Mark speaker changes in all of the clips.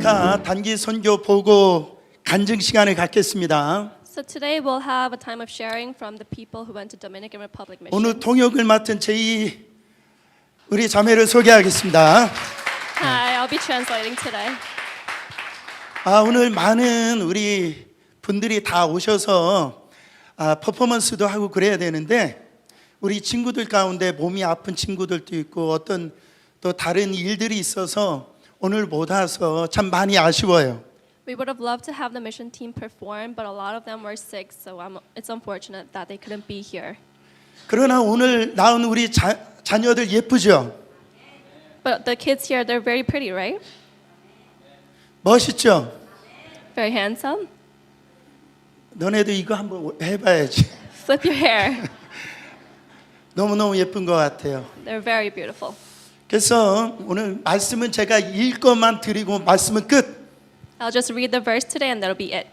Speaker 1: 도미니카 단기 선교 보고 간증 시간을 갖겠습니다.
Speaker 2: So today we'll have a time of sharing from the people who went to Dominican Republic mission.
Speaker 1: 오늘 통역을 맡은 제이 우리 자매를 소개하겠습니다.
Speaker 2: Hi, I'll be translating today.
Speaker 1: 오늘 많은 우리 분들이 다 오셔서 퍼포먼스도 하고 그래야 되는데 우리 친구들 가운데 몸이 아픈 친구들도 있고 어떤 또 다른 일들이 있어서 오늘 못 와서 참 많이 아쉬워요.
Speaker 2: We would have loved to have the mission team perform, but a lot of them were sick, so it's unfortunate that they couldn't be here.
Speaker 1: 그러나 오늘 나온 우리 자녀들 예쁘죠?
Speaker 2: But the kids here, they're very pretty, right?
Speaker 1: 멋있죠?
Speaker 2: Very handsome.
Speaker 1: 너네도 이거 한번 해봐야지.
Speaker 2: Flip your hair.
Speaker 1: 너무너무 예쁜 것 같아요.
Speaker 2: They're very beautiful.
Speaker 1: 그래서 오늘 말씀은 제가 읽고만 드리고 말씀은 끝.
Speaker 2: I'll just read the verse today and that'll be it.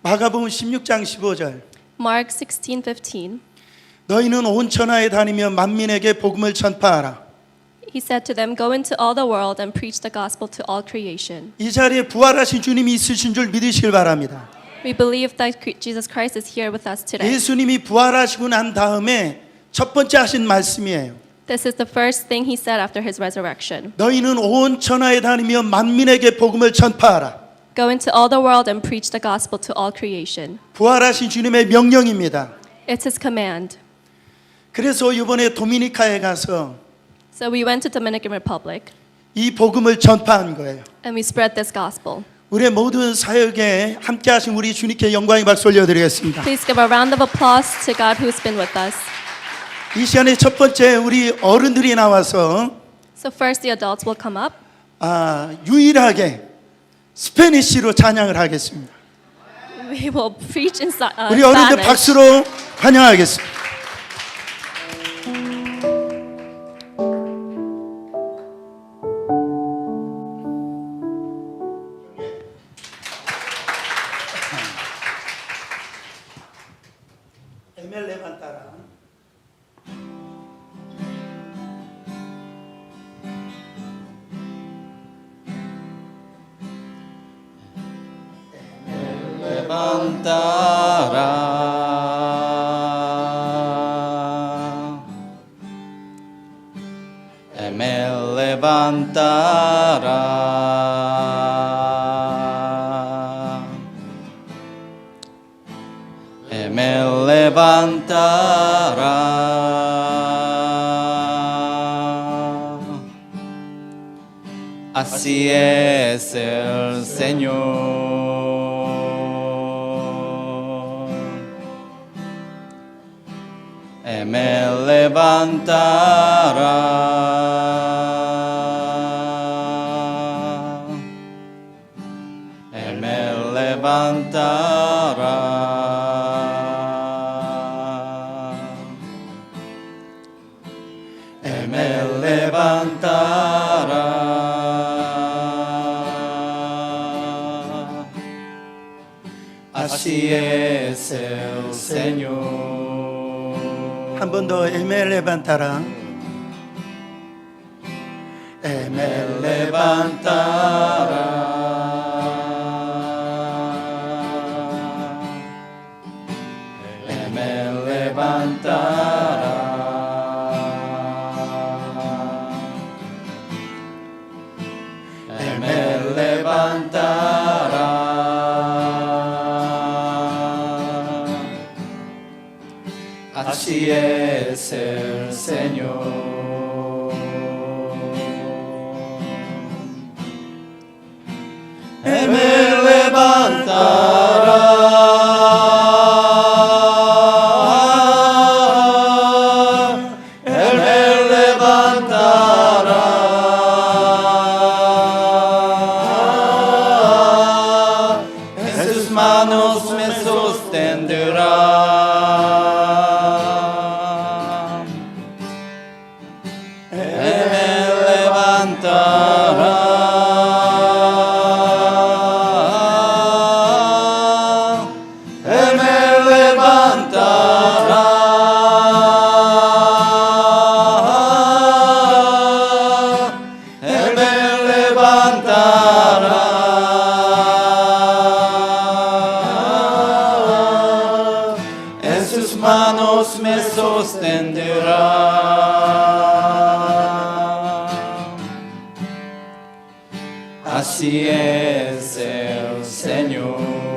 Speaker 1: 마가복음 16장 15절.
Speaker 2: Mark 16:15.
Speaker 1: 너희는 온 천하에 다니며 만민에게 복음을 전파하라.
Speaker 2: He said to them, "Go into all the world and preach the gospel to all creation."
Speaker 1: 이 자리에 부활하신 주님이 있으신 줄 믿으시길 바랍니다.
Speaker 2: We believe that Jesus Christ is here with us today.
Speaker 1: 예수님이 부활하시고 난 다음에 첫 번째 하신 말씀이에요.
Speaker 2: This is the first thing he said after his resurrection.
Speaker 1: 너희는 온 천하에 다니며 만민에게 복음을 전파하라.
Speaker 2: Go into all the world and preach the gospel to all creation.
Speaker 1: 부활하신 주님의 명령입니다.
Speaker 2: It's his command.
Speaker 1: 그래서 이번에 도미니카에 가서
Speaker 2: So we went to Dominican Republic
Speaker 1: 이 복음을 전파한 거예요.
Speaker 2: and we spread this gospel.
Speaker 1: 우리의 모든 사역에 함께하신 우리 주님께 영광의 박수 올려드리겠습니다.
Speaker 2: Please give a round of applause to God who's been with us.
Speaker 1: 이 시간에 첫 번째 우리 어른들이 나와서
Speaker 2: So first the adults will come up.
Speaker 1: 유일하게 스페니쉬로 찬양을 하겠습니다.
Speaker 2: We will preach in
Speaker 1: 우리 어른들
Speaker 2: Spanish.
Speaker 1: 박수로 환영하겠습니다. 에멜레만 따라.
Speaker 3: Así es el Señor. Me levantará. Me levantará. Me levantará. Así es el Señor.
Speaker 1: 한 번 더 에멜레반타라.
Speaker 3: Me levantará. Me levantará. Me levantará. Así es el Señor. Él me levantará. Él me levantará. En sus manos me sostendrá. levantará. ostenderá. Así es el Señor.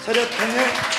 Speaker 1: 차렷 경례.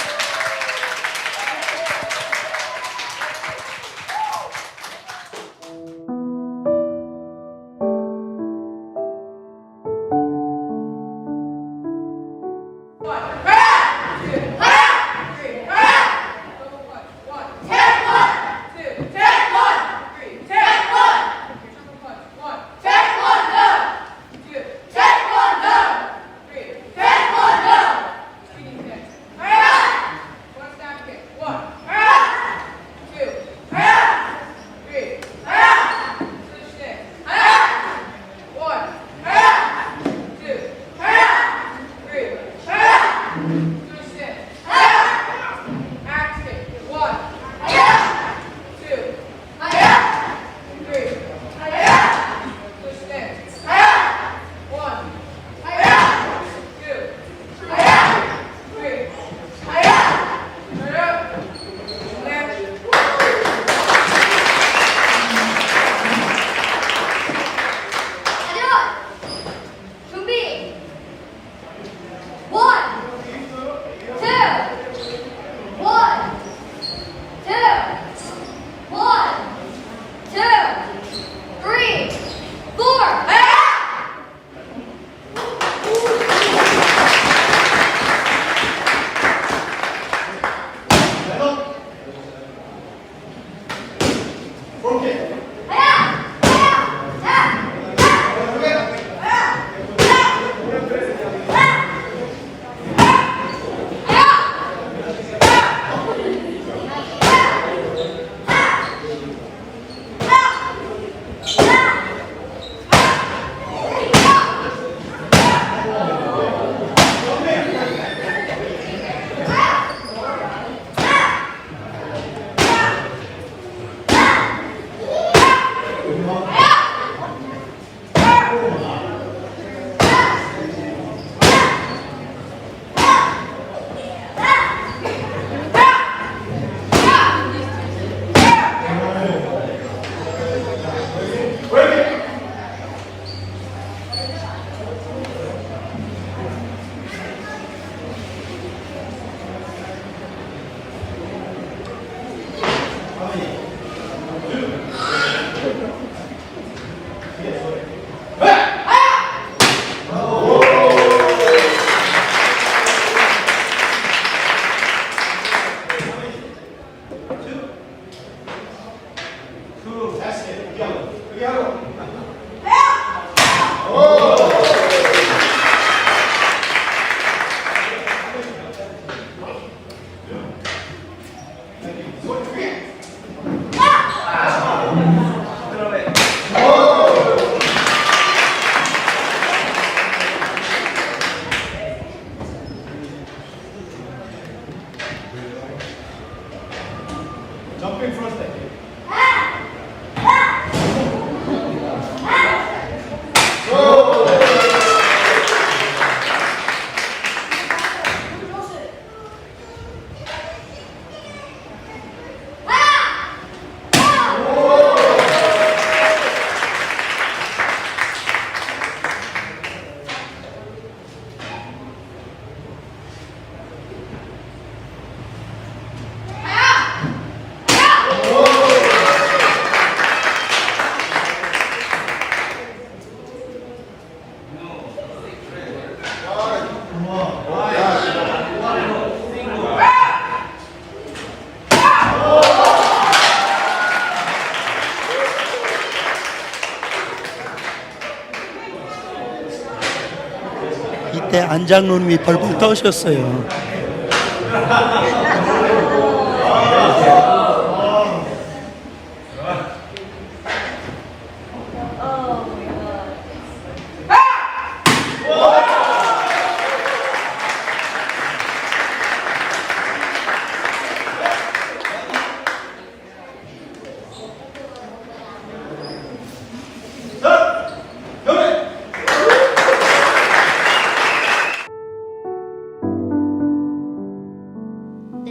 Speaker 1: 이때 안장로님이 벌벌 떠오셨어요.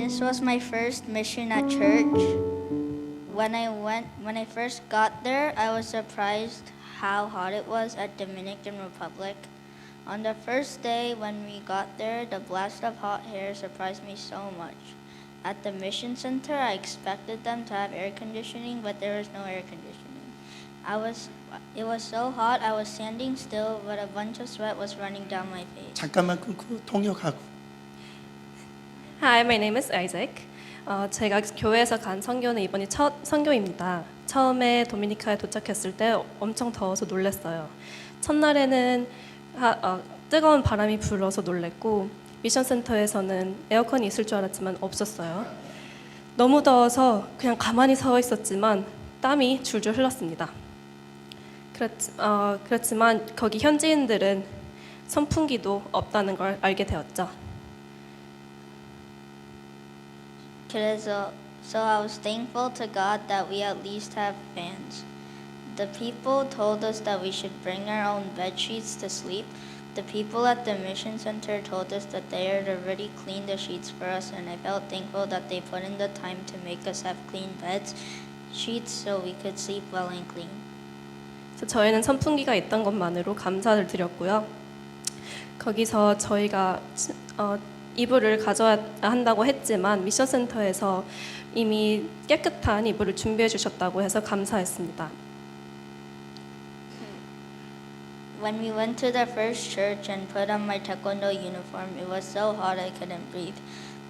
Speaker 4: This was my first mission at church. When I first got there, I was surprised how hot it was at Dominican Republic. On the first day when we got there, the blast of hot air surprised me so much. At the mission center, I expected them to have air conditioning, but there was no air conditioning. It was so hot, I was standing still, but a bunch of sweat was running down my face.
Speaker 1: 잠깐만 끊고 통역하고.
Speaker 5: Hi, my name is Isaac. 제가 교회에서 간 선교는 이번이 첫 선교입니다. 처음에 도미니카에 도착했을 때 엄청 더워서 놀랐어요. 첫날에는 뜨거운 바람이 불어서 놀랬고 미션 센터에서는 에어컨이 있을 줄 알았지만 없었어요. 너무 더워서 그냥 가만히 서 있었지만 땀이 줄줄 흘렀습니다. 그렇지만 거기 현지인들은 선풍기도 없다는 걸 알게 되었죠.
Speaker 4: So I was thankful to God that we at least have fans. The people told us that we should bring our own bed sheets to sleep. The people at the mission center told us that they had already cleaned the sheets for us, and I felt thankful that they put in the time to make us have clean beds, sheets, so we could sleep well and clean.
Speaker 5: 그래서 저희는 선풍기가 있던 것만으로 감사를 드렸고요. 거기서 저희가 이불을 가져야 한다고 했지만 미션 센터에서 이미 깨끗한 이불을 준비해 주셨다고 해서 감사했습니다.
Speaker 4: When we went to the first church and put on my taekwondo uniform, it was so hot I couldn't breathe.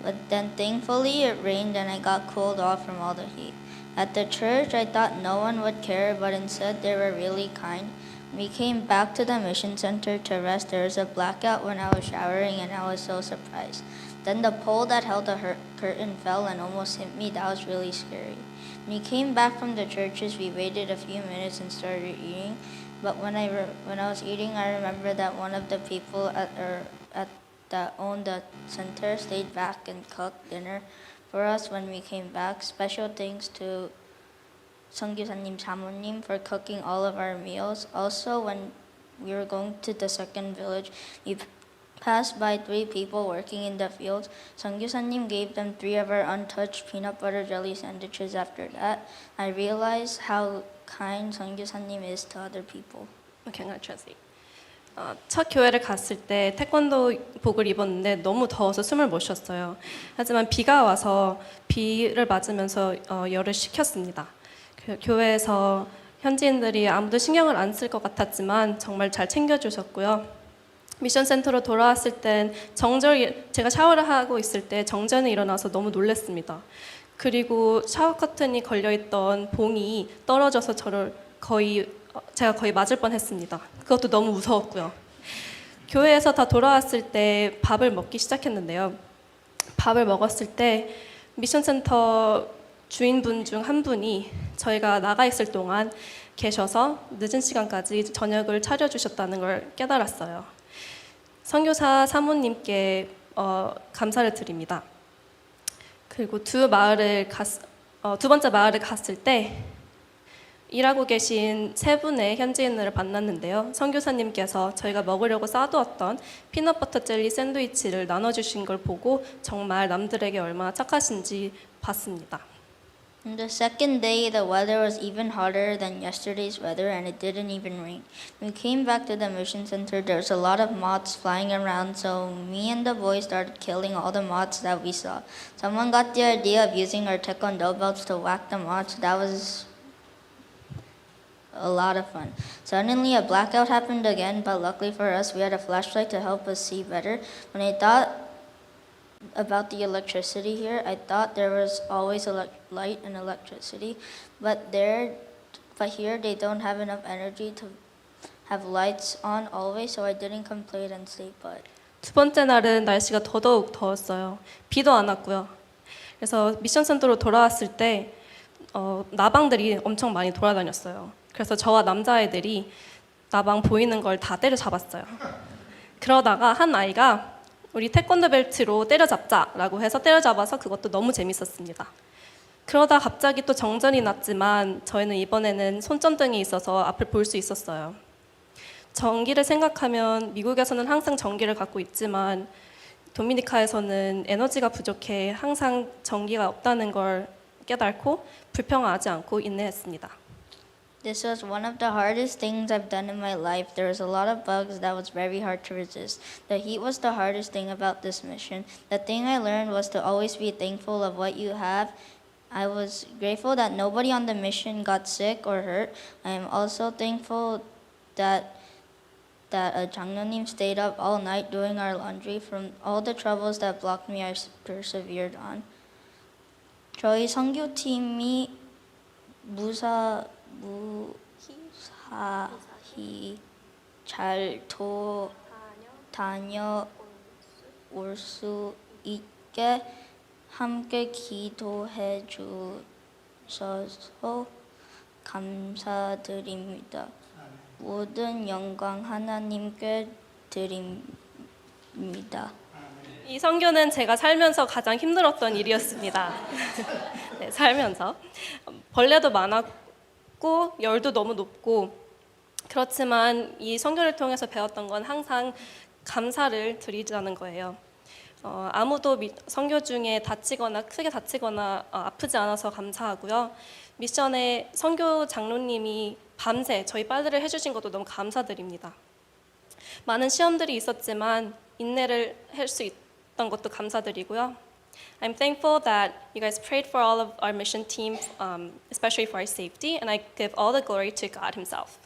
Speaker 4: But then thankfully it rained and I got cooled off from all the heat. At the church, I thought no one would care, but instead they were really kind. We came back to the mission center to rest. There was a blackout when I was showering and I was so surprised. Then the pole that held the curtain fell and almost hit me. That was really scary. When we came back from the churches, we waited a few minutes and started eating. But when I was eating, I remember that one of the people that owned the center stayed back and cooked dinner for us when we came back. Special thanks to 선교사님, 사모님 for cooking all of our meals. Also, when we were going to the second village, we passed by 3 people working in the fields. 선교사님 gave them 3 of our untouched peanut butter jelly sandwiches. After that, I realized how kind 선교사님 is to other people.
Speaker 5: Okay, I'm gonna translate. 첫 교회를 갔을 때 태권도 복을 입었는데 너무 더워서 숨을 못 쉬었어요. 하지만 비가 와서 비를 맞으면서 열을 식혔습니다. 교회에서 현지인들이 아무도 신경을 안 쓸 것 같았지만 정말 잘 챙겨주셨고요. 미션 센터로 돌아왔을 땐 제가 샤워를 하고 있을 때 정전이 일어나서 너무 놀랐습니다. 그리고 샤워 커튼이 걸려있던 봉이 떨어져서 제가 거의 맞을 뻔했습니다. 그것도 너무 무서웠고요. 교회에서 다 돌아왔을 때 밥을 먹기 시작했는데요. 밥을 먹었을 때 미션 센터 주인분 중 한 분이 저희가 나가 있을 동안 계셔서 늦은 시간까지 저녁을 차려주셨다는 걸 깨달았어요. 선교사 사모님께 감사를 드립니다. 그리고 두 번째 마을을 갔을 때 일하고 계신 3분의 현지인들을 만났는데요. 선교사님께서 저희가 먹으려고 싸두었던 피넛버터 젤리 샌드위치를 나눠주신 걸 보고 정말 남들에게 얼마나 착하신지 봤습니다.
Speaker 4: On the second day, the weather was even hotter than yesterday's weather, and it didn't even rain. When we came back to the mission center, there was a lot of moths flying around, so me and the boys started killing all the moths that we saw. Someone got the idea of using our taekwondo belts to whack the moths. That was a lot of fun. Suddenly, a blackout happened again, but luckily for us, we had a flashlight to help us see better. When I thought about the electricity here, I thought there was always light and electricity, but here they don't have enough energy to have lights on always, so I didn't complain and stayed put.
Speaker 5: 두 번째 날은 날씨가 더더욱 더웠어요. 비도 안 왔고요. 그래서 미션 센터로 돌아왔을 때 나방들이 엄청 많이 돌아다녔어요. 그래서 저와 남자애들이 나방 보이는 걸 다 때려잡았어요. 그러다가 한 아이가 우리 태권도 벨트로 때려잡자라고 해서 때려잡아서 그것도 너무 재밌었습니다. 그러다 갑자기 또 정전이 났지만 저희는 이번에는 손전등이 있어서 앞을 볼 수 있었어요. 전기를 생각하면 미국에서는 항상 전기를 갖고 있지만 도미니카에서는 에너지가 부족해 항상 전기가 없다는 걸 깨닫고 불평하지 않고 인내했습니다.
Speaker 4: This was one of the hardest things I've done in my life. There was a lot of bugs that was very hard to resist. The heat was the hardest thing about this mission. The thing I learned was to always be thankful of what you have. I was grateful that nobody on the mission got sick or hurt. I am also thankful that 장로님 stayed up all night doing our laundry. From all the troubles that blocked me, I persevered on. 저희 선교팀이 무사히 잘 다녀올 수 있게 함께 기도해 주셔서 감사드립니다. 모든 영광 하나님께 드립니다.
Speaker 5: 이 선교는 제가 살면서 가장 힘들었던 일이었습니다. 네, 살면서 벌레도 많았고 열도 너무 높고 그렇지만 이 선교를 통해서 배웠던 건 항상 감사를 드리자는 거예요. 아무도 선교 중에 크게 다치거나 아프지 않아서 감사하고요. 미션에 선교 장로님이 밤새 저희 빨래를 해주신 것도 너무 감사드립니다. 많은 시험들이 있었지만 인내를 할 수 있던 것도 감사드리고요. I'm thankful that you guys prayed for all of our mission team, especially for our safety, and I give all the glory to God Himself.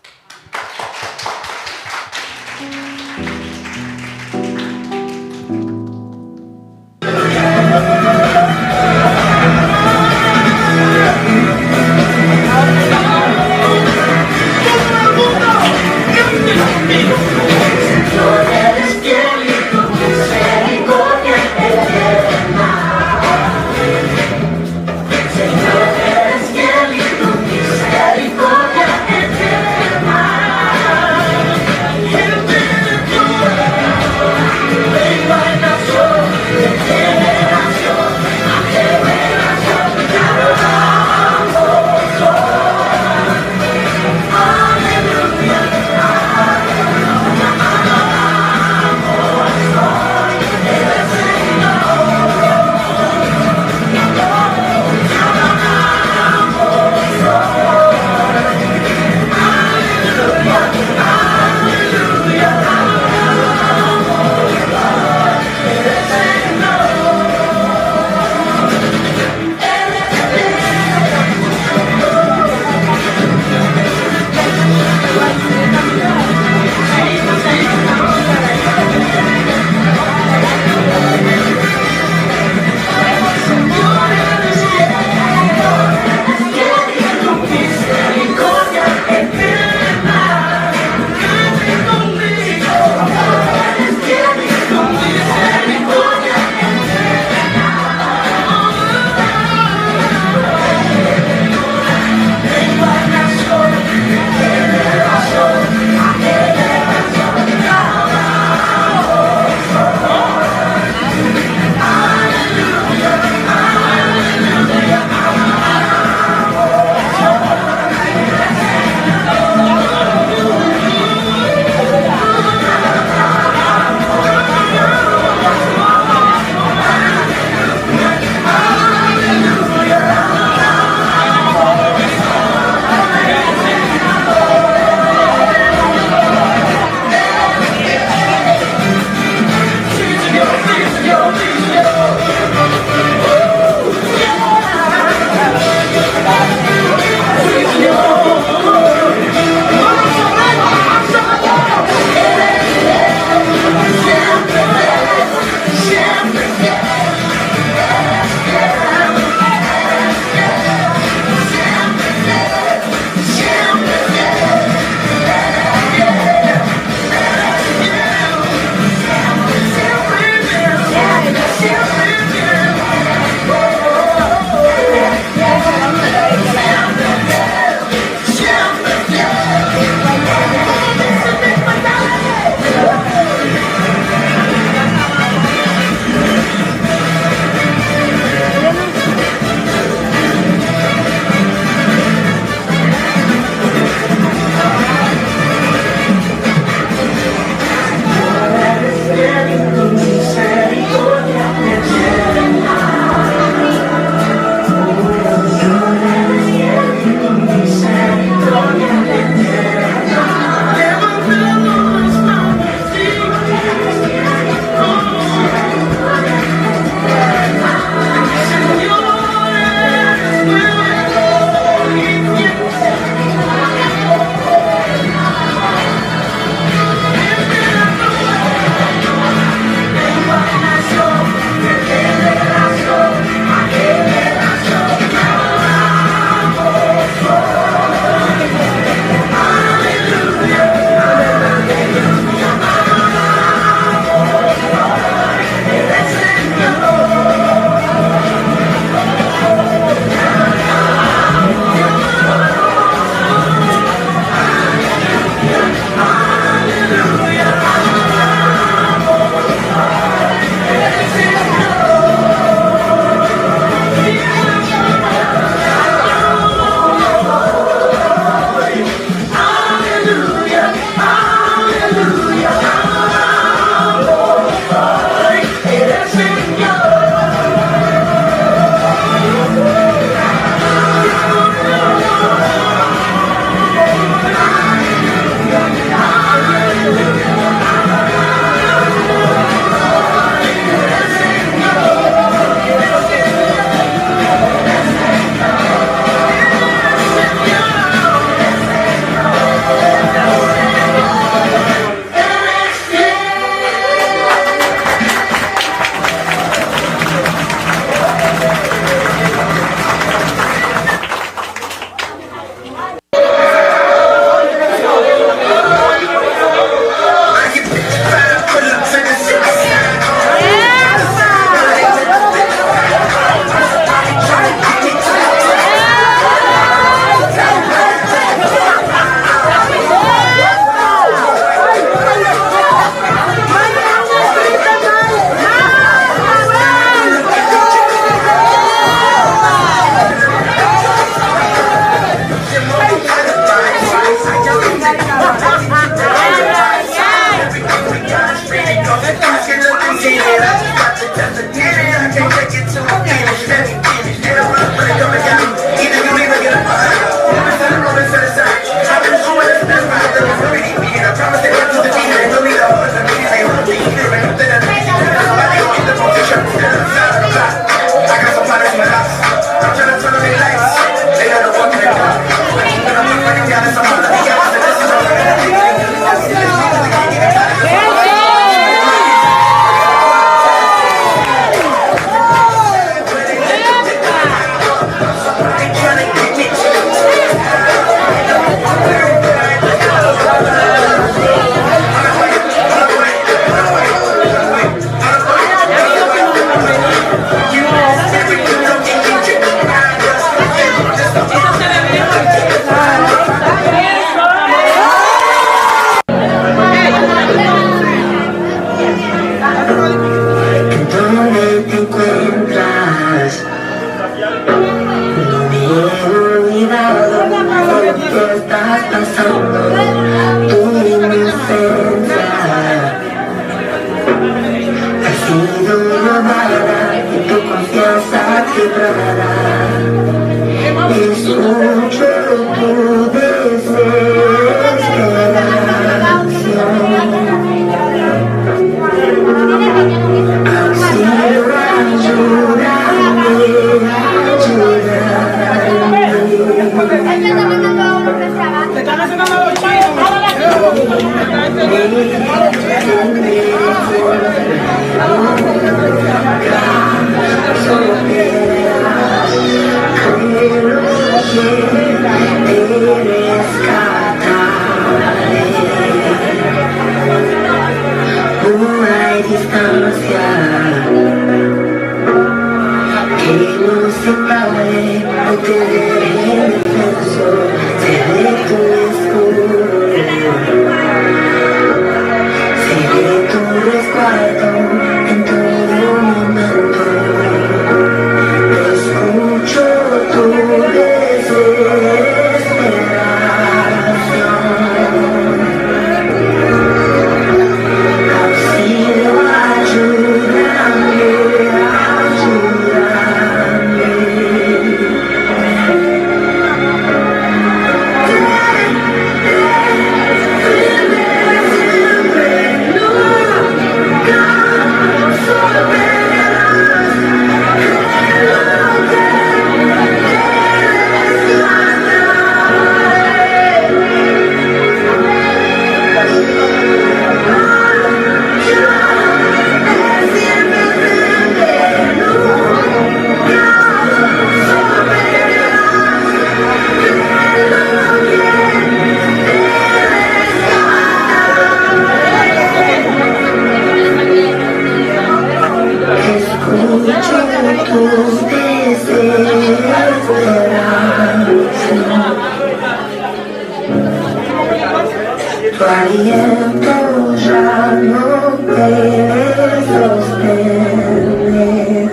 Speaker 6: Tiempo ya no puedo sostener.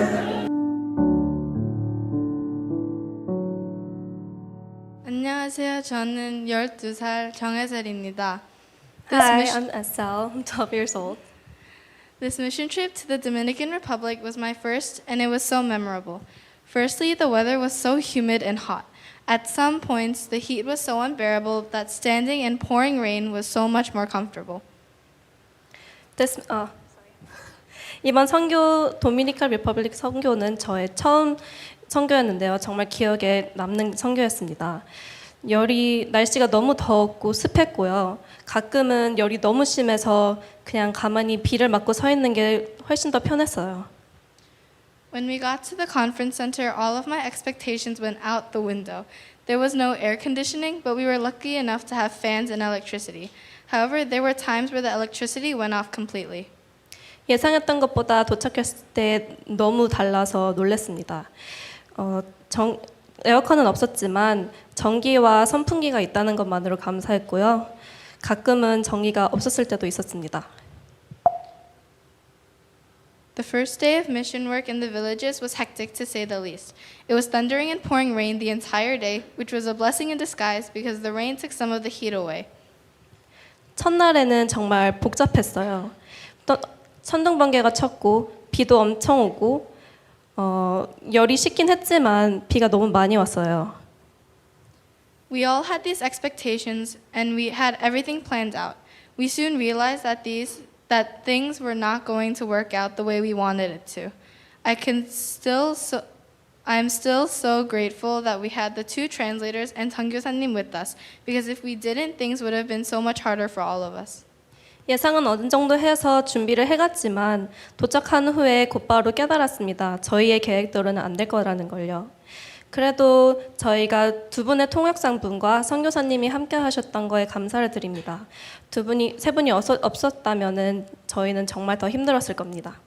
Speaker 7: 안녕하세요. 저는 12살 정혜슬입니다.
Speaker 5: Hi, I'm Estelle. I'm 12 years old.
Speaker 7: This mission trip to the Dominican Republic was my first, and it was so memorable. Firstly, the weather was so humid and hot. At some points, the heat was so unbearable that standing in pouring rain was so much more comfortable.
Speaker 5: 이번 선교 도미니카 리퍼블릭 선교는 저의 처음 선교였는데요. 정말 기억에 남는 선교였습니다. 날씨가 너무 더웠고 습했고요. 가끔은 열이 너무 심해서 그냥 가만히 비를 맞고 서 있는 게 훨씬 더 편했어요.
Speaker 7: When we got to the conference center, all of my expectations went out the window. There was no air conditioning, but we were lucky enough to have fans and electricity. However, there were times where the electricity went off completely.
Speaker 5: 예상했던 것보다 도착했을 때 너무 달라서 놀랐습니다. 에어컨은 없었지만 전기와 선풍기가 있다는 것만으로 감사했고요. 가끔은 전기가 없었을 때도 있었습니다.
Speaker 7: The first day of mission work in the villages was hectic to say the least. It was thundering and pouring rain the entire day, which was a blessing in disguise because the rain took some of the heat away.
Speaker 5: 첫날에는 정말 복잡했어요. 천둥 번개가 쳤고 비도 엄청 오고 열이 식긴 했지만 비가 너무 많이 왔어요.
Speaker 7: We all had these expectations and we had everything planned out. We soon realized that things were not going to work out the way we wanted it to. I'm still so grateful that we had the two translators and 선교사님 with us, because if we didn't, things would have been so much harder for all of us.
Speaker 5: 예상은 어느 정도 해서 준비를 해갔지만 도착한 후에 곧바로 깨달았습니다. 저희의 계획대로는 안 될 거라는 걸요. 그래도 저희가 두 분의 통역상분과 선교사님이 함께 하셨던 거에 감사를 드립니다. 세 분이 없었다면은 저희는 정말 더 힘들었을 겁니다.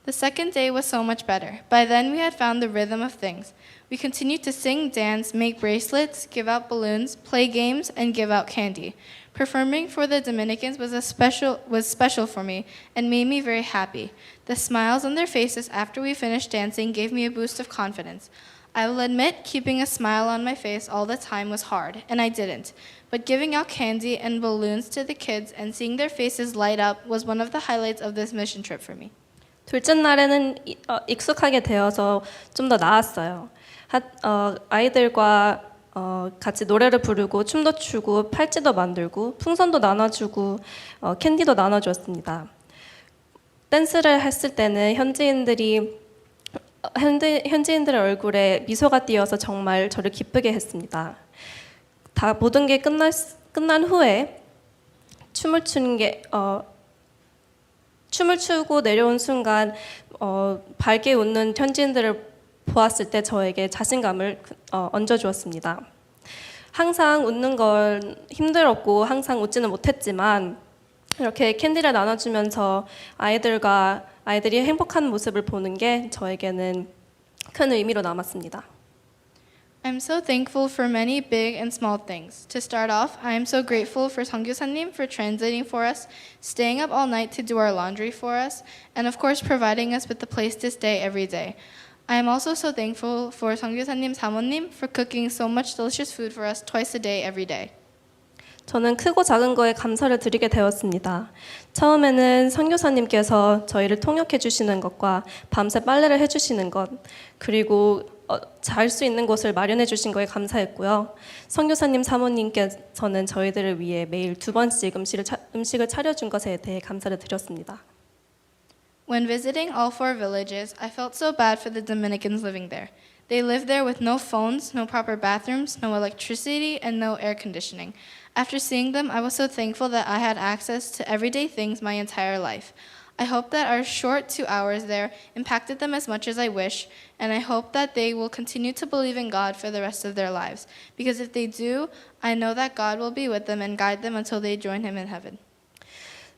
Speaker 7: The second day was so much better. By then we had found the rhythm of things. We continued to sing, dance, make bracelets, give out balloons, play games, and give out candy. Performing for the Dominicans was special for me and made me very happy. The smiles on their faces after we finished dancing gave me a boost of confidence. I will admit keeping a smile on my face all the time was hard, and I didn't. But giving out candy and balloons to the kids and seeing their faces light up was one of the highlights of this mission trip for me.
Speaker 5: 둘째 날에는 익숙하게 되어서 좀 더 나았어요. 아이들과 같이 노래를 부르고 춤도 추고 팔찌도 만들고 풍선도 나눠주고 캔디도 나눠주었습니다. 댄스를 했을 때는 현지인들의 얼굴에 미소가 띄어서 정말 저를 기쁘게 했습니다. 다 모든 게 끝난 후에 춤을 추고 내려온 순간 밝게 웃는 현지인들을 보았을 때 저에게 자신감을 얹어주었습니다. 항상 웃는 건 힘들었고 항상 웃지는 못했지만 이렇게 캔디를 나눠주면서 아이들이 행복한 모습을 보는 게 저에게는 큰 의미로 남았습니다.
Speaker 7: I'm so thankful for many big and small things. To start off, I am so grateful for 성교사님 for translating for us, staying up all night to do our laundry for us, and of course providing us with a place to stay every day. I am also so thankful for 성교사님 사모님 for cooking so much delicious food for us twice a day every day.
Speaker 5: 저는 크고 작은 거에 감사를 드리게 되었습니다. 처음에는 선교사님께서 저희를 통역해 주시는 것과 밤새 빨래를 해주시는 것, 그리고 잘 수 있는 곳을 마련해 주신 거에 감사했고요. 선교사님 사모님께서는 저희들을 위해 매일 2번씩 음식을 차려준 것에 대해 감사를 드렸습니다.
Speaker 7: When visiting all 4 villages, I felt so bad for the Dominicans living there. They live there with no phones, no proper bathrooms, no electricity, and no air conditioning. After seeing them, I was so thankful that I had access to everyday things my entire life. I hope that our short 2 hours there impacted them as much as I wish, and I hope that they will continue to believe in God for the rest of their lives. Because if they do, I know that God will be with them and guide them until they join Him in heaven.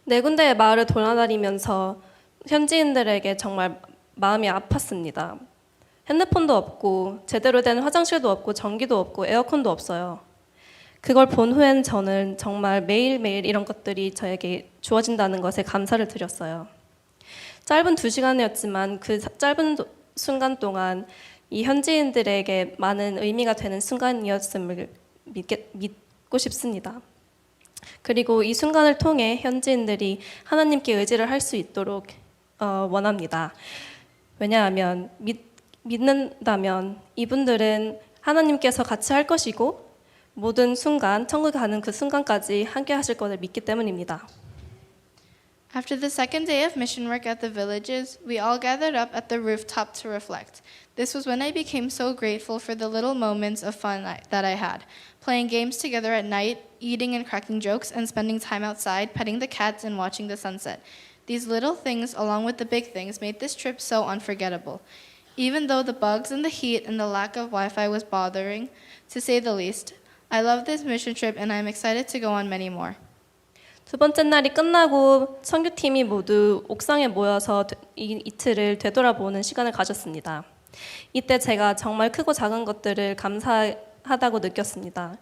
Speaker 5: 네 군데의 마을을 돌아다니면서 현지인들에게 정말 마음이 아팠습니다. 핸드폰도 없고 제대로 된 화장실도 없고 전기도 없고 에어컨도 없어요. 그걸 본 후엔 저는 정말 매일매일 이런 것들이 저에게 주어진다는 것에 감사를 드렸어요. 짧은 2시간이었지만 그 짧은 순간 동안 이 현지인들에게 많은 의미가 되는 순간이었음을 믿고 싶습니다. 그리고 이 순간을 통해 현지인들이 하나님께 의지를 할 수 있도록 원합니다. 왜냐하면 믿는다면 이분들은 하나님께서 같이 할 것이고 모든 순간, 천국에 가는 그 순간까지 함께 하실 것을 믿기 때문입니다.
Speaker 7: After the second day of mission work at the villages, we all gathered up at the rooftop to reflect. This was when I became so grateful for the little moments of fun that I had. Playing games together at night, eating and cracking jokes, and spending time outside, petting the cats and watching the sunset. These little things, along with the big things, made this trip so unforgettable. Even though the bugs and the heat and the lack of Wi-Fi was bothering, to say the least, I love this mission trip and I'm excited to go on many more.
Speaker 5: 두 번째 날이 끝나고 선교팀이 모두 옥상에 모여서 이틀을 되돌아보는 시간을 가졌습니다. 이때 제가 정말 크고 작은 것들을 감사하다고 느꼈습니다.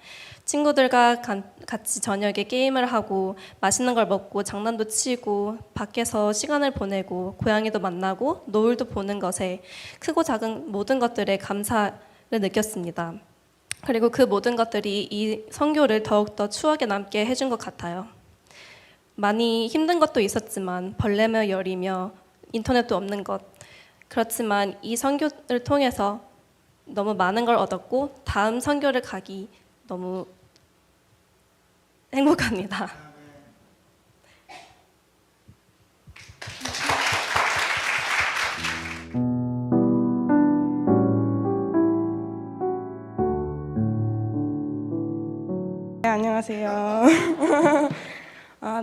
Speaker 5: 친구들과 같이 저녁에 게임을 하고 맛있는 걸 먹고 장난도 치고 밖에서 시간을 보내고 고양이도 만나고 노을도 보는 것에 크고 작은 모든 것들에 감사를 느꼈습니다. 그리고 그 모든 것들이 이 선교를 더욱더 추억에 남게 해준 것 같아요. 많이 힘든 것도 있었지만 벌레며 열이며 인터넷도 없는 것, 그렇지만 이 선교를 통해서 너무 많은 걸 얻었고 다음 선교를 가기 너무 행복합니다.
Speaker 8: 네, 안녕하세요.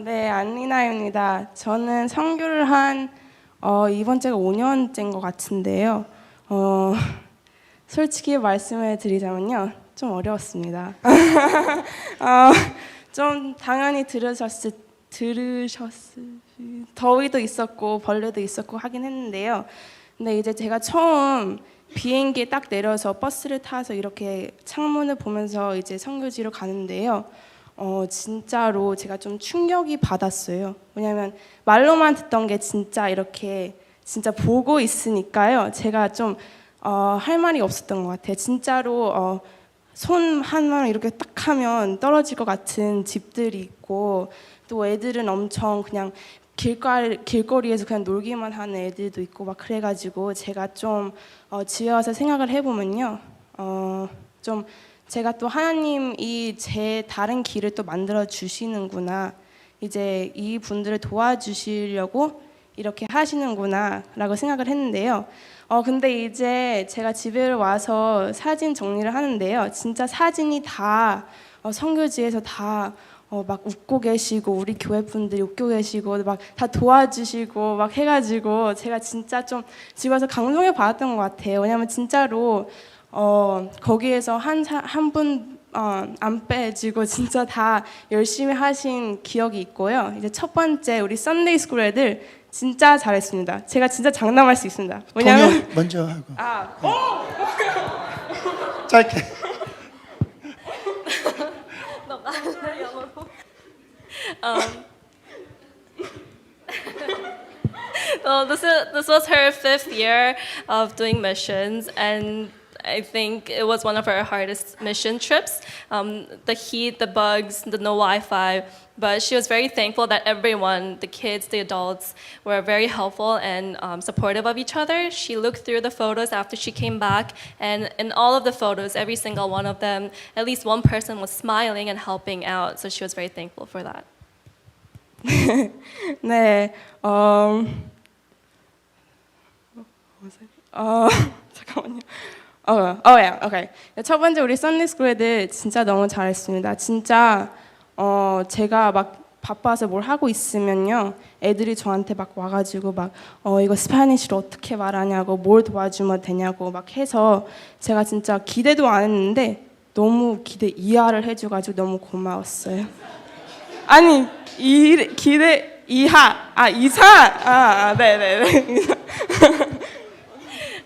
Speaker 8: 네, 안리나입니다. 저는 선교를 한 이번째가 5년째인 것 같은데요. 솔직히 말씀을 드리자면요, 좀 어려웠습니다. 좀 당연히 들으셨을 더위도 있었고 벌레도 있었고 하긴 했는데요. 근데 이제 제가 처음 비행기에 딱 내려서 버스를 타서 이렇게 창문을 보면서 이제 선교지로 가는데요. 진짜로 제가 좀 충격이 받았어요. 왜냐면 말로만 듣던 게 진짜 이렇게 진짜 보고 있으니까요. 제가 좀 할 말이 없었던 것 같아요. 진짜로 손 하나만 이렇게 딱 하면 떨어질 것 같은 집들이 있고 또 애들은 엄청 그냥 길거리에서 그냥 놀기만 하는 애들도 있고 막 그래가지고 제가 좀 집에 와서 생각을 해보면요, 좀 제가 또 하나님이 제 다른 길을 또 만들어 주시는구나, 이제 이 분들을 도와주시려고 이렇게 하시는구나라고 생각을 했는데요. 근데 이제 제가 집에 와서 사진 정리를 하는데요, 진짜 사진이 다 선교지에서 다 막 웃고 계시고 우리 교회 분들이 웃고 계시고 막 다 도와주시고 막 해가지고 제가 진짜 좀 집에 와서 감동을 받았던 것 같아요. 왜냐면 진짜로 거기에서 한 분 안 빼지고 진짜 다 열심히 하신 기억이 있고요. 이제 첫 번째 우리 썬데이 스쿨 애들 진짜 잘했습니다. 제가 진짜 장담할 수 있습니다. 왜냐면
Speaker 1: 동요 먼저 하고. 짧게.
Speaker 2: Well, this was her 5th year of doing missions, and I think it was one of her hardest mission trips. The heat, the bugs, the no Wi-Fi, but she was very thankful that everyone, the kids, the adults, were very helpful and supportive of each other. She looked through the photos after she came back, and in all of the photos, every single one of them, at least one person was smiling and helping out. So she was very thankful for that.
Speaker 8: 네, 잠깐만요. 오케이. 첫 번째 우리 썬데이 스쿨 애들 진짜 너무 잘했습니다. 진짜 제가 막 바빠서 뭘 하고 있으면요, 애들이 저한테 막 와가지고 막 이거 스파니쉬로 어떻게 말하냐고, 뭘 도와주면 되냐고 막 해서 제가 진짜 기대도 안 했는데 너무 기대 이하를 해줘가지고 너무 고마웠어요. 아니 기대 이사 네네네.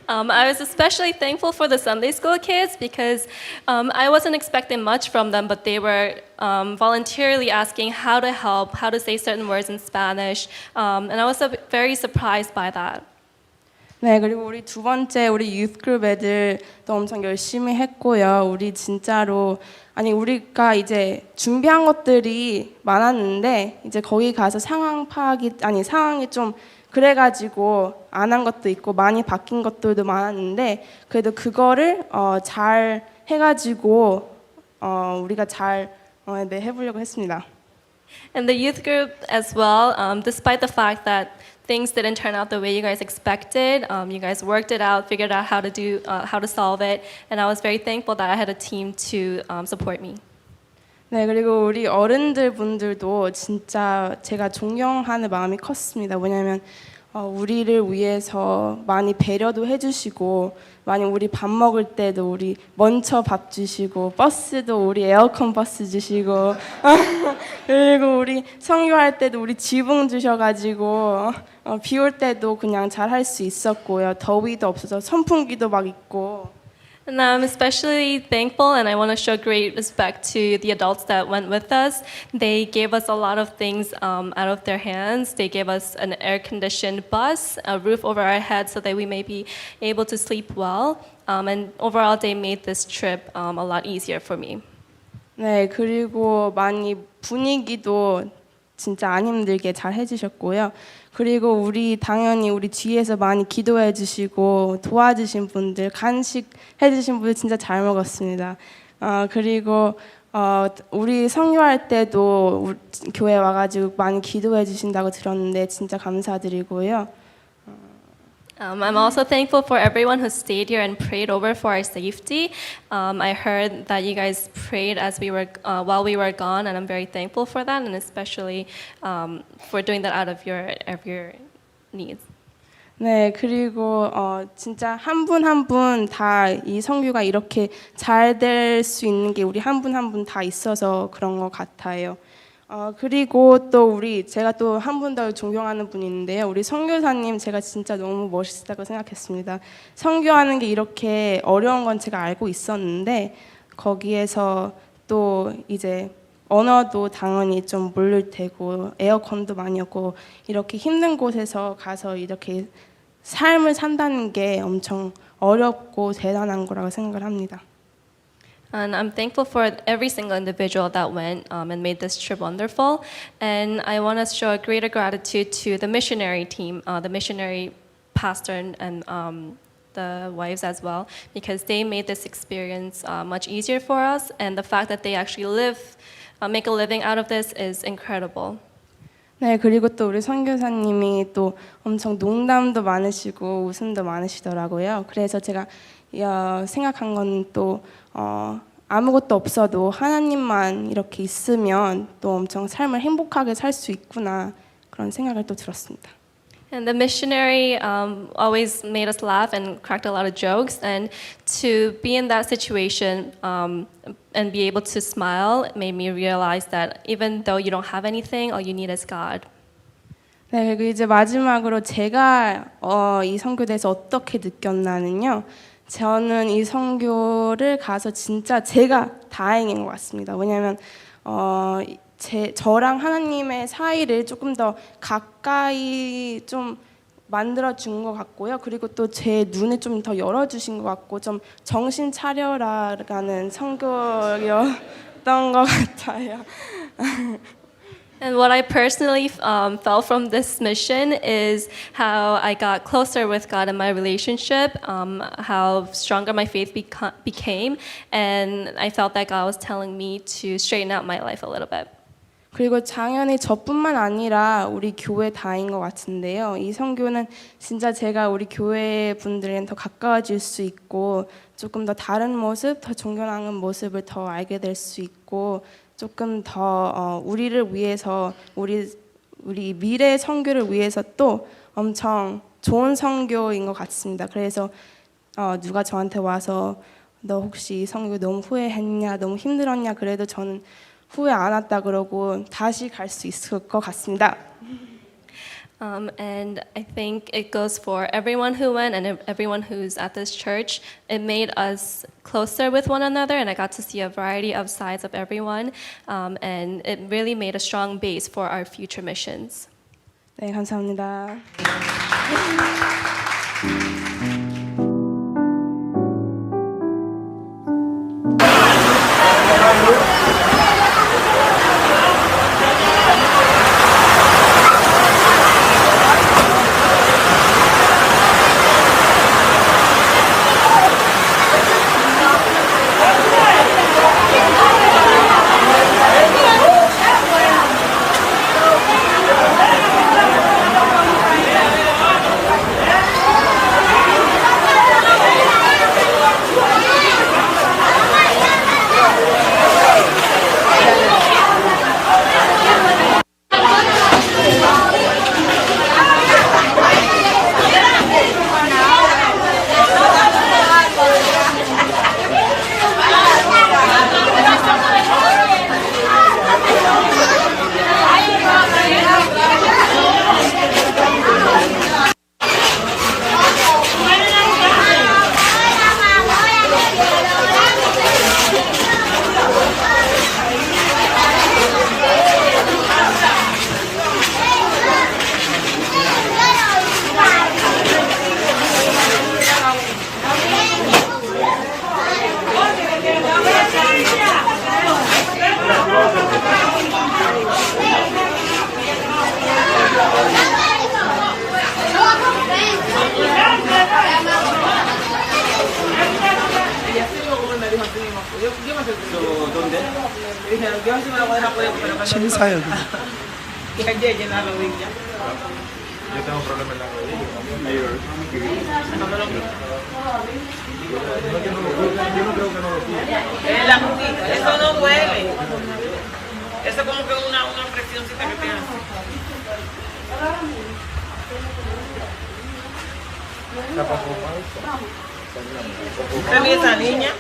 Speaker 2: I was especially thankful for the Sunday school kids because I wasn't expecting much from them, but they were voluntarily asking how to help, how to say certain words in Spanish, and I was very surprised by that.
Speaker 8: 네, 그리고 우리 두 번째 우리 유스그룹 애들도 엄청 열심히 했고요. 우리 진짜로 우리가 이제 준비한 것들이 많았는데 이제 거기 가서 상황이 좀 그래가지고 안 한 것도 있고 많이 바뀐 것들도 많았는데 그래도 그거를 잘 해가지고 우리가 잘 해보려고 했습니다.
Speaker 2: And the youth group as well, despite the fact that things didn't turn out the way you guys expected, you guys worked it out, figured out how to solve it, and I was very thankful that I had a team to support me.
Speaker 8: 네, 그리고 우리 어른들 분들도 진짜 제가 존경하는 마음이 컸습니다. 왜냐하면 우리를 위해서 많이 배려도 해주시고 많이 우리 밥 먹을 때도 우리 먼저 밥 주시고 버스도 우리 에어컨 버스 주시고 그리고 우리 선교할 때도 우리 지붕 주셔가지고 비 올 때도 그냥 잘 할 수 있었고요. 더위도 없어서 선풍기도 막 있고.
Speaker 2: And I'm especially thankful, and I want to show great respect to the adults that went with us. They gave us a lot of things out of their hands. They gave us an air-conditioned bus, a roof over our heads so that we may be able to sleep well. And overall, they made this trip a lot easier for me.
Speaker 8: 네, 그리고 많이 분위기도 진짜 안 힘들게 잘 해주셨고요. 그리고 우리 당연히 우리 뒤에서 많이 기도해 주시고 도와주신 분들, 간식 해주신 분들 진짜 잘 먹었습니다. 그리고 우리 선교할 때도 교회 와가지고 많이 기도해 주신다고 들었는데 진짜 감사드리고요.
Speaker 2: I'm also thankful for everyone who stayed here and prayed over for our safety. I heard that you guys prayed as while we were gone, and I'm very thankful for that, and especially for doing that out of your needs.
Speaker 8: 네, 그리고 진짜 한 분 한 분 다 이 선교가 이렇게 잘 될 수 있는 게 우리 한 분 한 분 다 있어서 그런 것 같아요. 그리고 또 제가 또 한 분 더 존경하는 분이 있는데요. 우리 선교사님 제가 진짜 너무 멋있다고 생각했습니다. 선교하는 게 이렇게 어려운 건 제가 알고 있었는데 거기에서 또 이제 언어도 당연히 좀 모를 테고 에어컨도 많이 없고 이렇게 힘든 곳에서 가서 이렇게 삶을 산다는 게 엄청 어렵고 대단한 거라고 생각을 합니다.
Speaker 2: And I'm thankful for every single individual that went and made this trip wonderful. And I want to show a greater gratitude to the missionary team, the missionary pastor and the wives as well, because they made this experience much easier for us. And the fact that they actually make a living out of this is incredible.
Speaker 8: 네, 그리고 또 우리 선교사님이 또 엄청 농담도 많으시고 웃음도 많으시더라고요. 그래서 제가 생각한 건 또 아무것도 없어도 하나님만 이렇게 있으면 또 엄청 삶을 행복하게 살 수 있구나 그런 생각을 또 들었습니다.
Speaker 2: And the missionary always made us laugh and cracked a lot of jokes. And to be in that situation and be able to smile made me realize that even though you don't have anything, all you need is God.
Speaker 8: 네, 그리고 이제 마지막으로 제가 이 선교대에서 어떻게 느꼈나는요. 저는 이 선교를 가서 진짜 제가 다행인 것 같습니다. 왜냐하면 저랑 하나님의 사이를 조금 더 가까이 좀 만들어 준 것 같고요. 그리고 또 제 눈을 좀 더 열어주신 것 같고 좀 정신 차려라라는 선교였던 것 같아요.
Speaker 2: And what I personally felt from this mission is how I got closer with God in my relationship, how stronger my faith became, and I felt that God was telling me to straighten out my life a little bit.
Speaker 8: 그리고 당연히 저뿐만 아니라 우리 교회 다인 것 같은데요. 이 선교는 진짜 제가 우리 교회 분들에게 더 가까워질 수 있고 조금 더 다른 모습, 더 존경하는 모습을 더 알게 될 수 있고 조금 더 우리를 위해서 우리 미래 선교를 위해서 또 엄청 좋은 선교인 것 같습니다. 그래서 누가 저한테 와서 너 혹시 이 선교 너무 후회했냐, 너무 힘들었냐 그래도 저는 후회 안 했다 그러고 다시 갈 수 있을 것 같습니다.
Speaker 2: And I think it goes for everyone who went and everyone who's at this church. It made us closer with one another, and I got to see a variety of sides of everyone, and it really made a strong base for our future missions.
Speaker 8: 네, 감사합니다.
Speaker 1: 신사역.
Speaker 9: Eso no duele. Eso como que una presióncita que te hace. ¿Usted ve esa niña?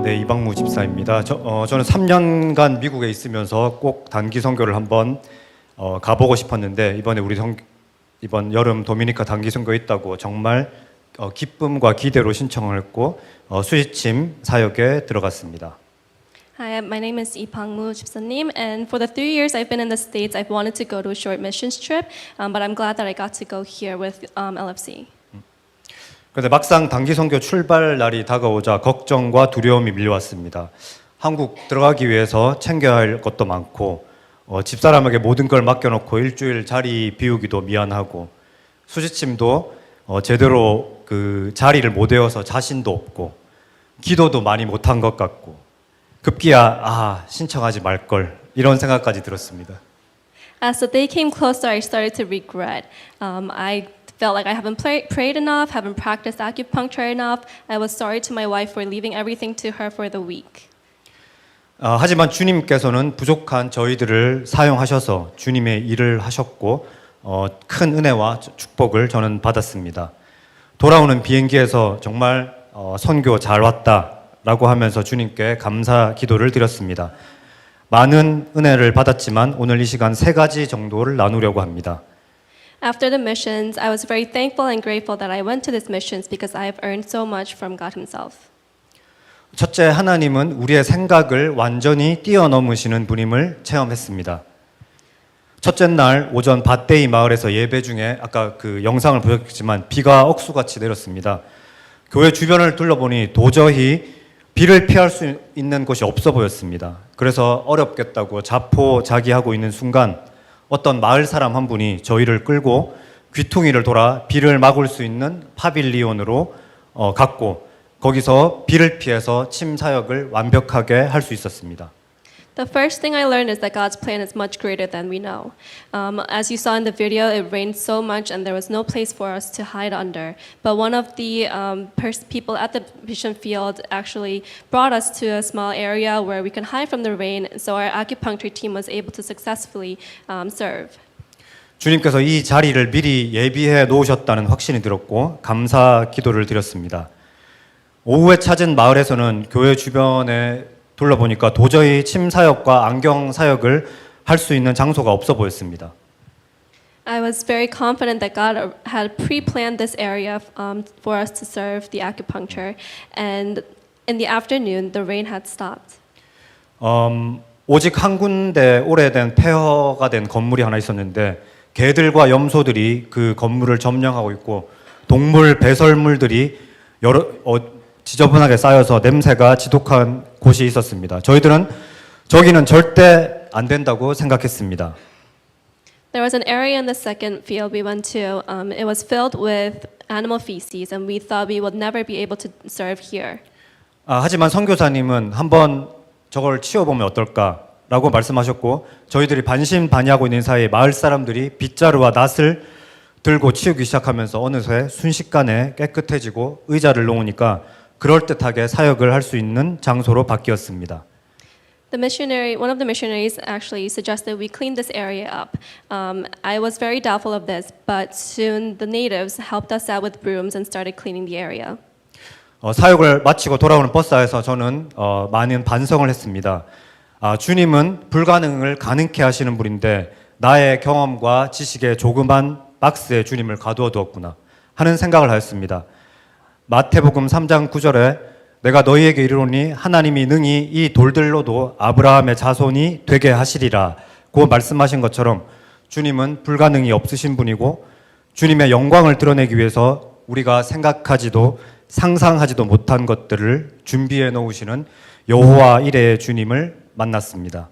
Speaker 10: 네, 이방무 집사입니다. 저는 3년간 미국에 있으면서 꼭 단기 선교를 한번 가보고 싶었는데 이번 여름 도미니카 단기 선교 있다고 정말 기쁨과 기대로 신청을 했고 수지침 사역에 들어갔습니다.
Speaker 5: Hi, my name is Ipangmu Chipsanim, and for the 3 years I've been in the States, I've wanted to go to a short missions trip, but I'm glad that I got to go here with LFC.
Speaker 10: 그런데 막상 단기 선교 출발 날이 다가오자 걱정과 두려움이 밀려왔습니다. 한국 들어가기 위해서 챙겨야 할 것도 많고 집사람에게 모든 걸 맡겨놓고 일주일 자리 비우기도 미안하고 수지침도 제대로 그 자리를 못 외워서 자신도 없고 기도도 많이 못한 것 같고 급기야 신청하지 말걸 이런 생각까지 들었습니다.
Speaker 5: As the day came closer, I started to regret. I felt like I haven't prayed enough, haven't practiced acupuncture enough. I was sorry to my wife for leaving everything to her for the week.
Speaker 10: 하지만 주님께서는 부족한 저희들을 사용하셔서 주님의 일을 하셨고 큰 은혜와 축복을 저는 받았습니다. 돌아오는 비행기에서 정말 선교 잘 왔다라고 하면서 주님께 감사 기도를 드렸습니다. 많은 은혜를 받았지만 오늘 이 시간 3가지 정도를 나누려고 합니다.
Speaker 5: After the missions, I was very thankful and grateful that I went to these missions because I have earned so much from God Himself.
Speaker 10: 첫째, 하나님은 우리의 생각을 완전히 뛰어넘으시는 분임을 체험했습니다. 첫째 날 오전 밭데이 마을에서 예배 중에 아까 그 영상을 보셨지만 비가 억수같이 내렸습니다. 교회 주변을 둘러보니 도저히 비를 피할 수 있는 곳이 없어 보였습니다. 그래서 어렵겠다고 자포자기하고 있는 순간 어떤 마을 사람 한 분이 저희를 끌고 귀퉁이를 돌아 비를 막을 수 있는 파빌리온으로 갔고 거기서 비를 피해서 침 사역을 완벽하게 할 수 있었습니다.
Speaker 5: The first thing I learned is that God's plan is much greater than we know. As you saw in the video, it rained so much and there was no place for us to hide under. But one of the people at the mission field actually brought us to a small area where we can hide from the rain, so our acupuncture team was able to successfully serve.
Speaker 10: 주님께서 이 자리를 미리 예비해 놓으셨다는 확신이 들었고 감사 기도를 드렸습니다. 오후에 찾은 마을에서는 교회 주변에 둘러보니까 도저히 침 사역과 안경 사역을 할 수 있는 장소가 없어 보였습니다.
Speaker 5: I was very confident that God had pre-planned this area for us to serve the acupuncture, and in the afternoon, the rain had stopped.
Speaker 10: 오직 한 군데 오래된 폐허가 된 건물이 하나 있었는데 개들과 염소들이 그 건물을 점령하고 있고 동물 배설물들이 지저분하게 쌓여서 냄새가 지독한 곳이 있었습니다. 저희들은 저기는 절대 안 된다고 생각했습니다.
Speaker 5: There was an area in the second field we went to. It was filled with animal feces, and we thought we would never be able to serve here.
Speaker 10: 하지만 선교사님은 한번 저걸 치워보면 어떨까라고 말씀하셨고 저희들이 반신반의하고 있는 사이에 마을 사람들이 빗자루와 낫을 들고 치우기 시작하면서 어느새 순식간에 깨끗해지고 의자를 놓으니까 그럴듯하게 사역을 할 수 있는 장소로 바뀌었습니다.
Speaker 5: One of the missionaries actually suggested we clean this area up. I was very doubtful of this, but soon the natives helped us out with brooms and started cleaning the area.
Speaker 10: 사역을 마치고 돌아오는 버스에서 저는 많은 반성을 했습니다. 주님은 불가능을 가능케 하시는 분인데 나의 경험과 지식의 조그만 박스에 주님을 가두어 두었구나 하는 생각을 하였습니다. 마태복음 3장 9절에 내가 너희에게 이르노니 하나님이 능히 이 돌들로도 아브라함의 자손이 되게 하시리라 고 말씀하신 것처럼 주님은 불가능이 없으신 분이고 주님의 영광을 드러내기 위해서 우리가 생각하지도 상상하지도 못한 것들을 준비해 놓으시는 여호와 이레의 주님을 만났습니다.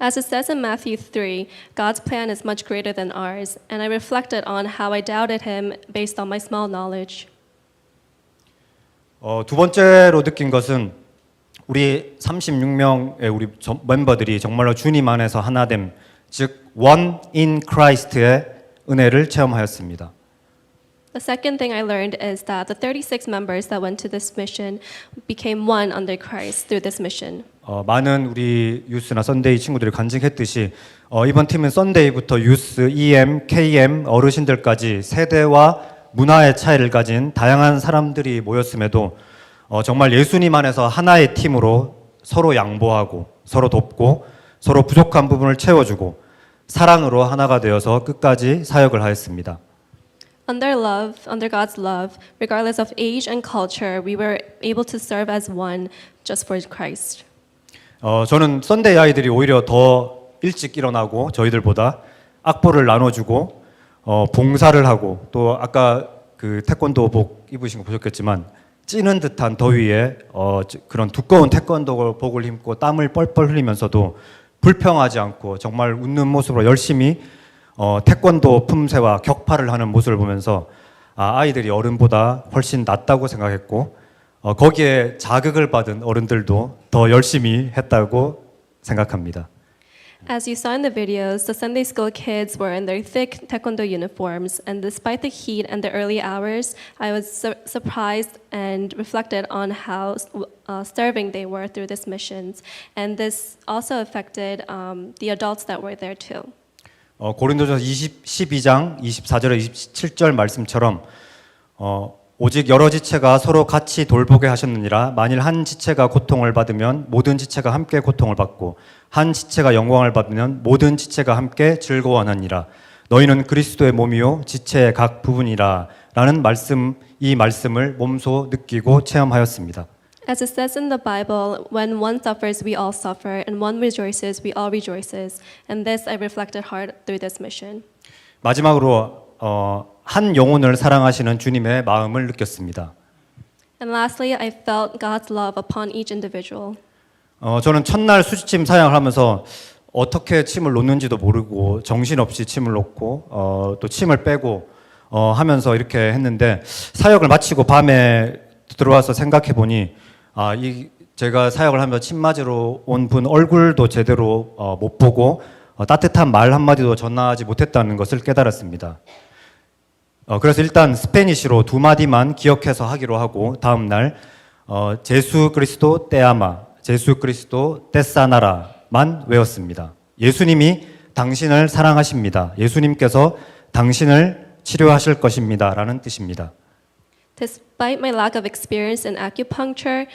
Speaker 5: As it says in Matthew 3, God's plan is much greater than ours, and I reflected on how I doubted him based on my small knowledge.
Speaker 10: 두 번째로 느낀 것은 우리 36명의 우리 멤버들이 정말로 주님 안에서 하나됨, 즉 one in Christ의 은혜를 체험하였습니다.
Speaker 5: The second thing I learned is that the 36 members that went to this mission became one under Christ through this mission.
Speaker 10: 많은 우리 유스나 썬데이 친구들이 간증했듯이 이번 팀은 썬데이부터 유스, EM, KM, 어르신들까지 세대와 문화의 차이를 가진 다양한 사람들이 모였음에도 정말 예수님 안에서 하나의 팀으로 서로 양보하고 서로 돕고 서로 부족한 부분을 채워주고 사랑으로 하나가 되어서 끝까지 사역을 하였습니다.
Speaker 5: Under God's love, regardless of age and culture, we were able to serve as one just for Christ.
Speaker 10: 저는 썬데이 아이들이 오히려 더 일찍 일어나고 저희들보다 악보를 나눠주고 봉사를 하고 또 아까 그 태권도복 입으신 거 보셨겠지만 찌는 듯한 더위에 그런 두꺼운 태권도복을 입고 땀을 뻘뻘 흘리면서도 불평하지 않고 정말 웃는 모습으로 열심히 태권도 품새와 격파를 하는 모습을 보면서 아이들이 어른보다 훨씬 낫다고 생각했고 거기에 자극을 받은 어른들도 더 열심히 했다고 생각합니다.
Speaker 5: As you saw in the videos, the Sunday school kids were in their thick taekwondo uniforms, and despite the heat and the early hours, I was surprised and reflected on how serving they were through these missions. And this also affected the adults that were there too.
Speaker 10: 고린도전서 12장 24절에 27절 말씀처럼 오직 여러 지체가 서로 같이 돌보게 하셨느니라. 만일 한 지체가 고통을 받으면 모든 지체가 함께 고통을 받고 한 지체가 영광을 받으면 모든 지체가 함께 즐거워하느니라. 너희는 그리스도의 몸이요 지체의 각 부분이라 라는 이 말씀을 몸소 느끼고 체험하였습니다.
Speaker 5: As it says in the Bible, when one suffers, we all suffer, and one rejoices, we all rejoices. And this I reflected hard through this mission.
Speaker 10: 마지막으로 한 영혼을 사랑하시는 주님의 마음을 느꼈습니다.
Speaker 5: And lastly, I felt God's love upon each individual.
Speaker 10: 저는 첫날 수지침 사역을 하면서 어떻게 침을 놓는지도 모르고 정신없이 침을 놓고 또 침을 빼고 하면서 이렇게 했는데 사역을 마치고 밤에 들어와서 생각해 보니 제가 사역을 하면서 침 맞으러 온 분 얼굴도 제대로 못 보고 따뜻한 말 한마디도 전하지 못했다는 것을 깨달았습니다. 그래서 일단 스페니쉬로 두 마디만 기억해서 하기로 하고 다음 날 제수 그리스도 떼아마, 제수 그리스도 떼사나라만 외웠습니다. 예수님이 당신을 사랑하십니다. 예수님께서 당신을 치료하실 것입니다. 라는 뜻입니다.
Speaker 5: Despite my lack of experience in acupuncture,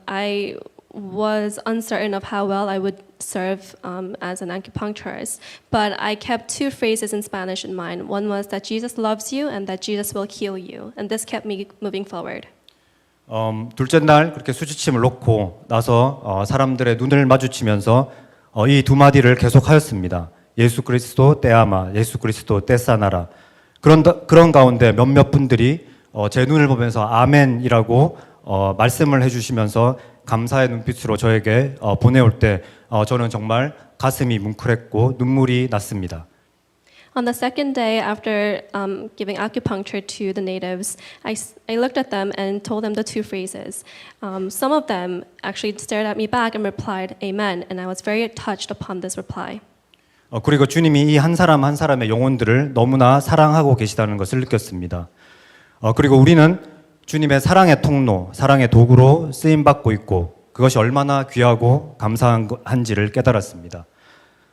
Speaker 5: I was uncertain of how well I would serve as an acupuncturist. But I kept two phrases in Spanish in mind. One was that Jesus loves you and that Jesus will heal you. And this kept me moving forward.
Speaker 10: 둘째 날 그렇게 수지침을 놓고 나서 사람들의 눈을 마주치면서 이 두 마디를 계속하였습니다. 예수 그리스도 떼아마, 예수 그리스도 떼사나라. 그런 가운데 몇몇 분들이 제 눈을 보면서 아멘이라고 말씀을 해주시면서 감사의 눈빛으로 저에게 보내올 때 저는 정말 가슴이 뭉클했고 눈물이 났습니다.
Speaker 5: On the second day after giving acupuncture to the natives, I looked at them and told them the two phrases. Some of them actually stared at me back and replied, Amen, and I was very touched upon this reply.
Speaker 10: 그리고 주님이 이 한 사람 한 사람의 영혼들을 너무나 사랑하고 계시다는 것을 느꼈습니다. 그리고 우리는 주님의 사랑의 통로, 사랑의 도구로 쓰임받고 있고 그것이 얼마나 귀하고 감사한지를 깨달았습니다.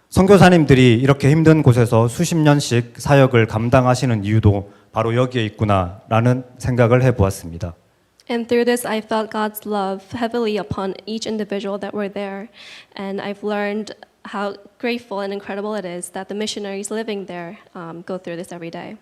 Speaker 10: 선교사님들이 이렇게 힘든 곳에서 수십 년씩 사역을 감당하시는 이유도 바로 여기에 있구나라는 생각을 해보았습니다.
Speaker 5: And through this, I felt God's love heavily upon each individual that were there. And I've learned how grateful and incredible it is that the missionaries living there go through this every day.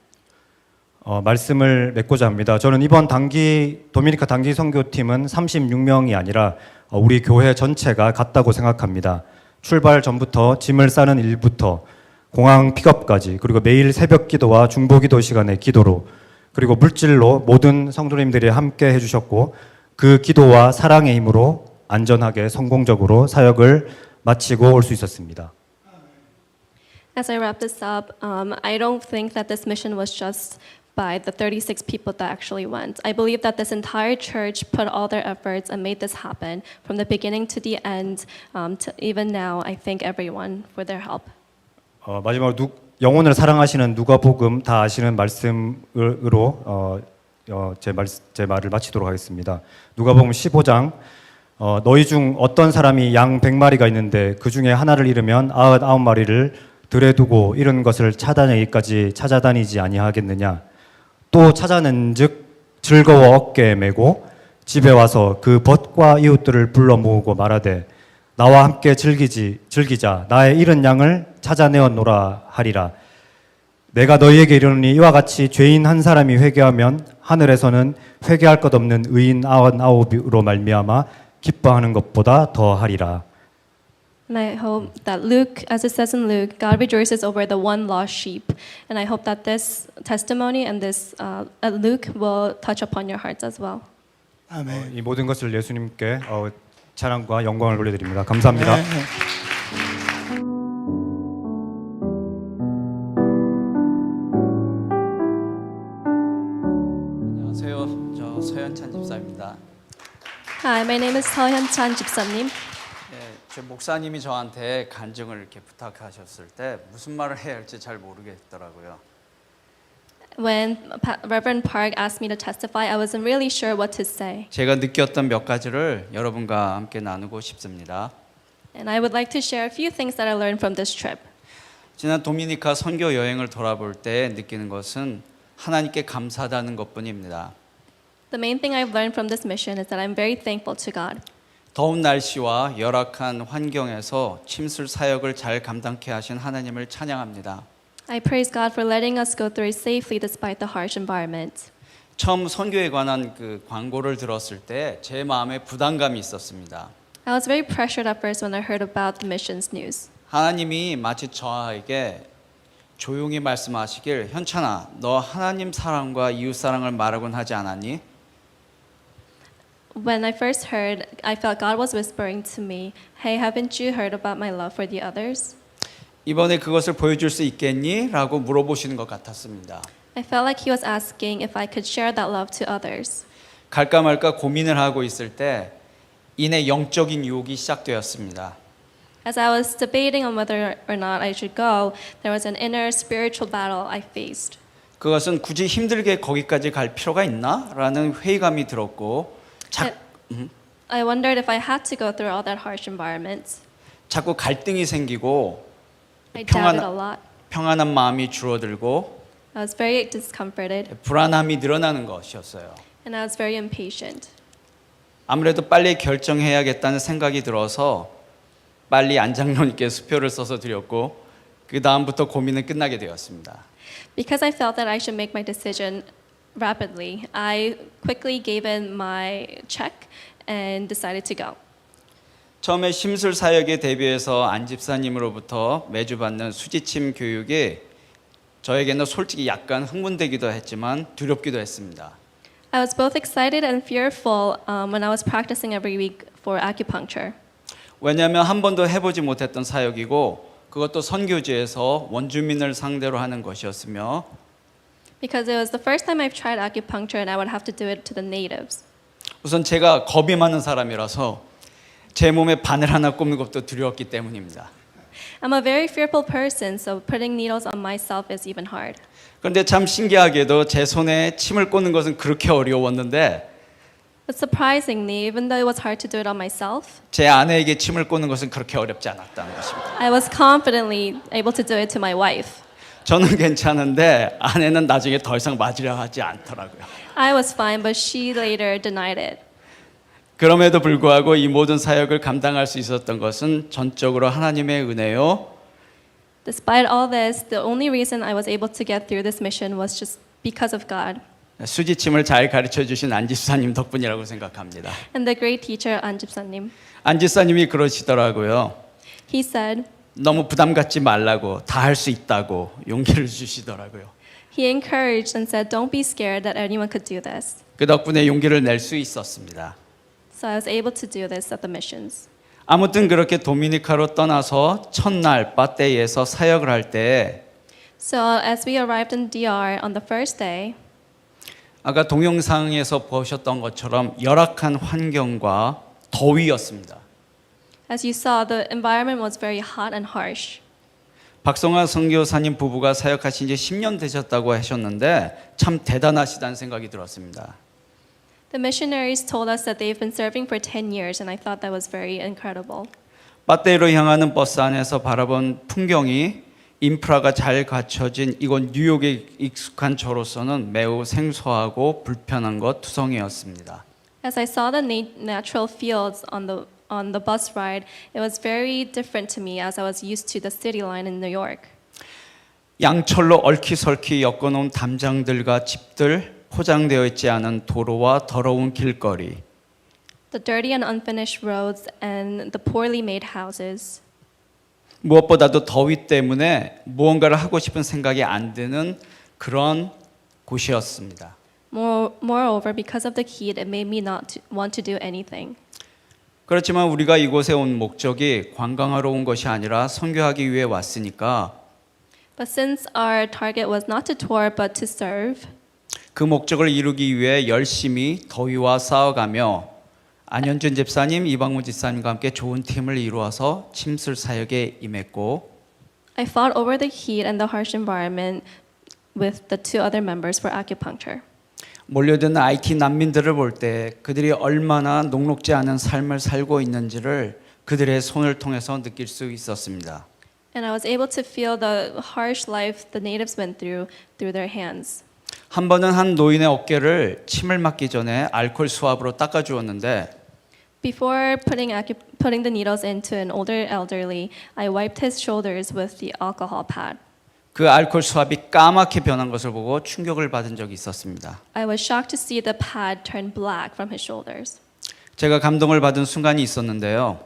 Speaker 10: 말씀을 맺고자 합니다. 저는 이번 도미니카 단기 선교팀은 36명이 아니라 우리 교회 전체가 같다고 생각합니다. 출발 전부터 짐을 싸는 일부터 공항 픽업까지, 그리고 매일 새벽 기도와 중보 기도 시간의 기도로, 그리고 물질로 모든 성도님들이 함께 해주셨고, 그 기도와 사랑의 힘으로 안전하게 성공적으로 사역을 마치고 올 수 있었습니다.
Speaker 2: As I wrap this up, I don't think that this mission was just by the 36 people that actually went. I believe that this entire church put all their efforts and made this happen from the beginning to the end. To even now, I thank everyone for their help.
Speaker 10: 마지막으로 영혼을 사랑하시는 누가복음 다 아시는 말씀으로 제 말을 마치도록 하겠습니다. 누가복음 15장 너희 중 어떤 사람이 양 100마리가 있는데 그 중에 하나를 잃으면 99마리를 들에 두고 잃은 것을 찾아내기까지 찾아다니지 아니하겠느냐. 또 찾아낸즉 즐거워 어깨에 메고 집에 와서 그 벗과 이웃들을 불러 모으고 말하되 나와 함께 즐기자. 나의 잃은 양을 찾아내었노라 하리라. 내가 너희에게 이르노니 이와 같이 죄인 한 사람이 회개하면 하늘에서는 회개할 것 없는 의인 99으로 말미암아 기뻐하는 것보다 더 하리라.
Speaker 2: And I hope that Luke, as it says in Luke, God rejoices over the one lost sheep. And I hope that this testimony and this Luke will touch upon your hearts as well.
Speaker 1: 아멘.
Speaker 10: 이 모든 것을 예수님께 찬양과 영광을 올려드립니다. 감사합니다.
Speaker 1: 네.
Speaker 3: 안녕하세요. 저 서현찬 집사입니다.
Speaker 2: Hi, my name is Seo Hyun-chan 집사님.
Speaker 3: 제 목사님이 저한테 간증을 이렇게 부탁하셨을 때 무슨 말을 해야 할지 잘 모르겠더라고요.
Speaker 2: When Reverend Park asked me to testify, I wasn't really sure what to say.
Speaker 3: 제가 느꼈던 몇 가지를 여러분과 함께 나누고 싶습니다.
Speaker 2: And I would like to share a few things that I learned from this trip.
Speaker 3: 지난 도미니카 선교 여행을 돌아볼 때 느끼는 것은 하나님께 감사하다는 것뿐입니다.
Speaker 2: The main thing I've learned from this mission is that I'm very thankful to God.
Speaker 3: 더운 날씨와 열악한 환경에서 침술 사역을 잘 감당케 하신 하나님을 찬양합니다.
Speaker 2: I praise God for letting us go through it safely despite the harsh environment.
Speaker 3: 처음 선교에 관한 그 광고를 들었을 때 제 마음에 부담감이 있었습니다.
Speaker 2: I was very pressured at first when I heard about the missions news.
Speaker 3: 하나님이 마치 저에게 조용히 말씀하시길 현찬아, 너 하나님 사랑과 이웃 사랑을 말하곤 하지 않았니?
Speaker 2: When I first heard, I felt God was whispering to me, "Hey, haven't you heard about my love for the others?"
Speaker 3: 이번에 그것을 보여줄 수 있겠니? 라고 물어보시는 것 같았습니다.
Speaker 2: I felt like He was asking if I could share that love to others.
Speaker 3: 갈까 말까 고민을 하고 있을 때 인의 영적인 유혹이 시작되었습니다.
Speaker 2: As I was debating on whether or not I should go, there was an inner spiritual battle I faced.
Speaker 3: 그것은 굳이 힘들게 거기까지 갈 필요가 있나? 라는 회의감이 들었고
Speaker 2: I wondered if I had to go through all that harsh environment.
Speaker 3: 자꾸 갈등이 생기고
Speaker 2: I doubted a lot.
Speaker 3: 평안한 마음이 줄어들고
Speaker 2: I was very discomforted,
Speaker 3: 불안함이 늘어나는 것이었어요.
Speaker 2: and I was very impatient.
Speaker 3: 아무래도 빨리 결정해야겠다는 생각이 들어서 빨리 안장로님께 수표를 써서 드렸고 그 다음부터 고민은 끝나게 되었습니다.
Speaker 2: Because I felt that I should make my decision rapidly, I quickly gave in my check and decided to go.
Speaker 3: 처음에 심술 사역에 대비해서 안 집사님으로부터 매주 받는 수지침 교육이 저에게는 솔직히 약간 흥분되기도 했지만 두렵기도 했습니다.
Speaker 2: I was both excited and fearful when I was practicing every week for acupuncture.
Speaker 3: 왜냐하면 한 번도 해보지 못했던 사역이고 그것도 선교지에서 원주민을 상대로 하는 것이었으며
Speaker 2: Because it was the first time I've tried acupuncture and I would have to do it to the natives.
Speaker 3: 우선 제가 겁이 많은 사람이라서 제 몸에 바늘 하나 꼽는 것도 두려웠기 때문입니다.
Speaker 2: I'm a very fearful person, so putting needles on myself is even hard.
Speaker 3: 그런데 참 신기하게도 제 손에 침을 꽂는 것은 그렇게 어려웠는데
Speaker 2: But surprisingly, even though it was hard to do it on myself,
Speaker 3: 제 아내에게 침을 꽂는 것은 그렇게 어렵지 않았다는 것입니다.
Speaker 2: I was confidently able to do it to my wife.
Speaker 3: 저는 괜찮은데 아내는 나중에 더 이상 맞으려 하지 않더라고요.
Speaker 2: I was fine, but she later denied it.
Speaker 3: 그럼에도 불구하고 이 모든 사역을 감당할 수 있었던 것은 전적으로 하나님의 은혜요.
Speaker 2: Despite all this, the only reason I was able to get through this mission was just because of God
Speaker 3: 수지침을 잘 가르쳐 주신 안 집사님 덕분이라고 생각합니다.
Speaker 2: and the great teacher An 집사님.
Speaker 3: 안 집사님이 그러시더라고요.
Speaker 2: He said,
Speaker 3: 너무 부담 갖지 말라고, 다 할 수 있다고 용기를 주시더라고요.
Speaker 5: He encouraged and said, "Don't be scared that anyone could do this."
Speaker 3: 그 덕분에 용기를 낼 수 있었습니다.
Speaker 5: So I was able to do this at the missions.
Speaker 3: 아무튼 그렇게 도미니카로 떠나서 첫날 바떼이에서 사역을 할 때
Speaker 5: So as we arrived in DR on the first day,
Speaker 3: 아까 동영상에서 보셨던 것처럼 열악한 환경과 더위였습니다.
Speaker 5: as you saw, the environment was very hot and harsh.
Speaker 3: 박성화 선교사님 부부가 사역하신 지 10년 되셨다고 하셨는데 참 대단하시다는 생각이 들었습니다.
Speaker 5: The missionaries told us that they've been serving for 10 years, and I thought that was very incredible.
Speaker 3: 바떼이로 향하는 버스 안에서 바라본 풍경이 인프라가 잘 갖춰진 이곳 뉴욕에 익숙한 저로서는 매우 생소하고 불편한 것 투성이었습니다.
Speaker 5: As I saw the natural fields on the bus ride, it was very different to me as I was used to the city line in New York.
Speaker 3: 양철로 얼키설키 엮어놓은 담장들과 집들, 포장되어 있지 않은 도로와 더러운 길거리,
Speaker 5: The dirty and unfinished roads and the poorly made houses.
Speaker 3: 무엇보다도 더위 때문에 무언가를 하고 싶은 생각이 안 드는 그런 곳이었습니다.
Speaker 5: Moreover, because of the heat, it made me not want to do anything.
Speaker 3: 그렇지만 우리가 이곳에 온 목적이 관광하러 온 것이 아니라 선교하기 위해 왔으니까
Speaker 5: But since our target was not to tour but to serve,
Speaker 3: 그 목적을 이루기 위해 열심히 더위와 싸워가며 안현준 집사님, 이방문 집사님과 함께 좋은 팀을 이루어서 침술 사역에 임했고
Speaker 5: I fought over the heat and the harsh environment with the two other members for acupuncture.
Speaker 3: 몰려든 IT 난민들을 볼 때 그들이 얼마나 녹록지 않은 삶을 살고 있는지를 그들의 손을 통해서 느낄 수 있었습니다.
Speaker 5: And I was able to feel the harsh life the natives went through their hands.
Speaker 3: 한 번은 한 노인의 어깨를 침을 맞기 전에 알코올 수압으로 닦아주었는데
Speaker 5: Before putting the needles into an older elderly, I wiped his shoulders with the alcohol pad.
Speaker 3: 그 알코올 수압이 까맣게 변한 것을 보고 충격을 받은 적이 있었습니다.
Speaker 5: I was shocked to see the pad turn black from his shoulders.
Speaker 3: 제가 감동을 받은 순간이 있었는데요.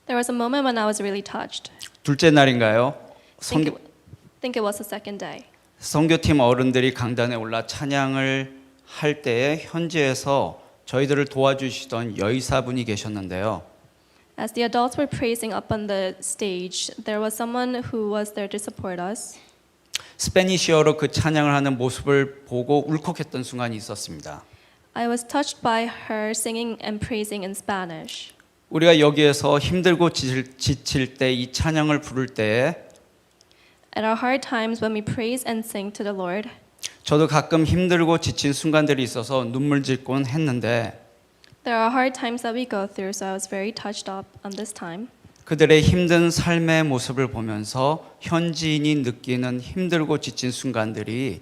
Speaker 5: There was a moment when I was really touched.
Speaker 3: 둘째 날인가요?
Speaker 5: I think it was the second day.
Speaker 3: 선교팀 어른들이 강단에 올라 찬양을 할 때에 현지에서 저희들을 도와주시던 여의사분이 계셨는데요.
Speaker 5: As the adults were praising up on the stage, there was someone who was there to support us.
Speaker 3: 스페니시어로 그 찬양을 하는 모습을 보고 울컥했던 순간이 있었습니다.
Speaker 5: I was touched by her singing and praising in Spanish.
Speaker 3: 우리가 여기에서 힘들고 지칠 때 이 찬양을 부를 때에
Speaker 5: At our hard times when we praise and sing to the Lord,
Speaker 3: 저도 가끔 힘들고 지친 순간들이 있어서 눈물 짓곤 했는데
Speaker 5: there are hard times that we go through, so I was very touched up on this time.
Speaker 3: 그들의 힘든 삶의 모습을 보면서 현지인이 느끼는 힘들고 지친 순간들이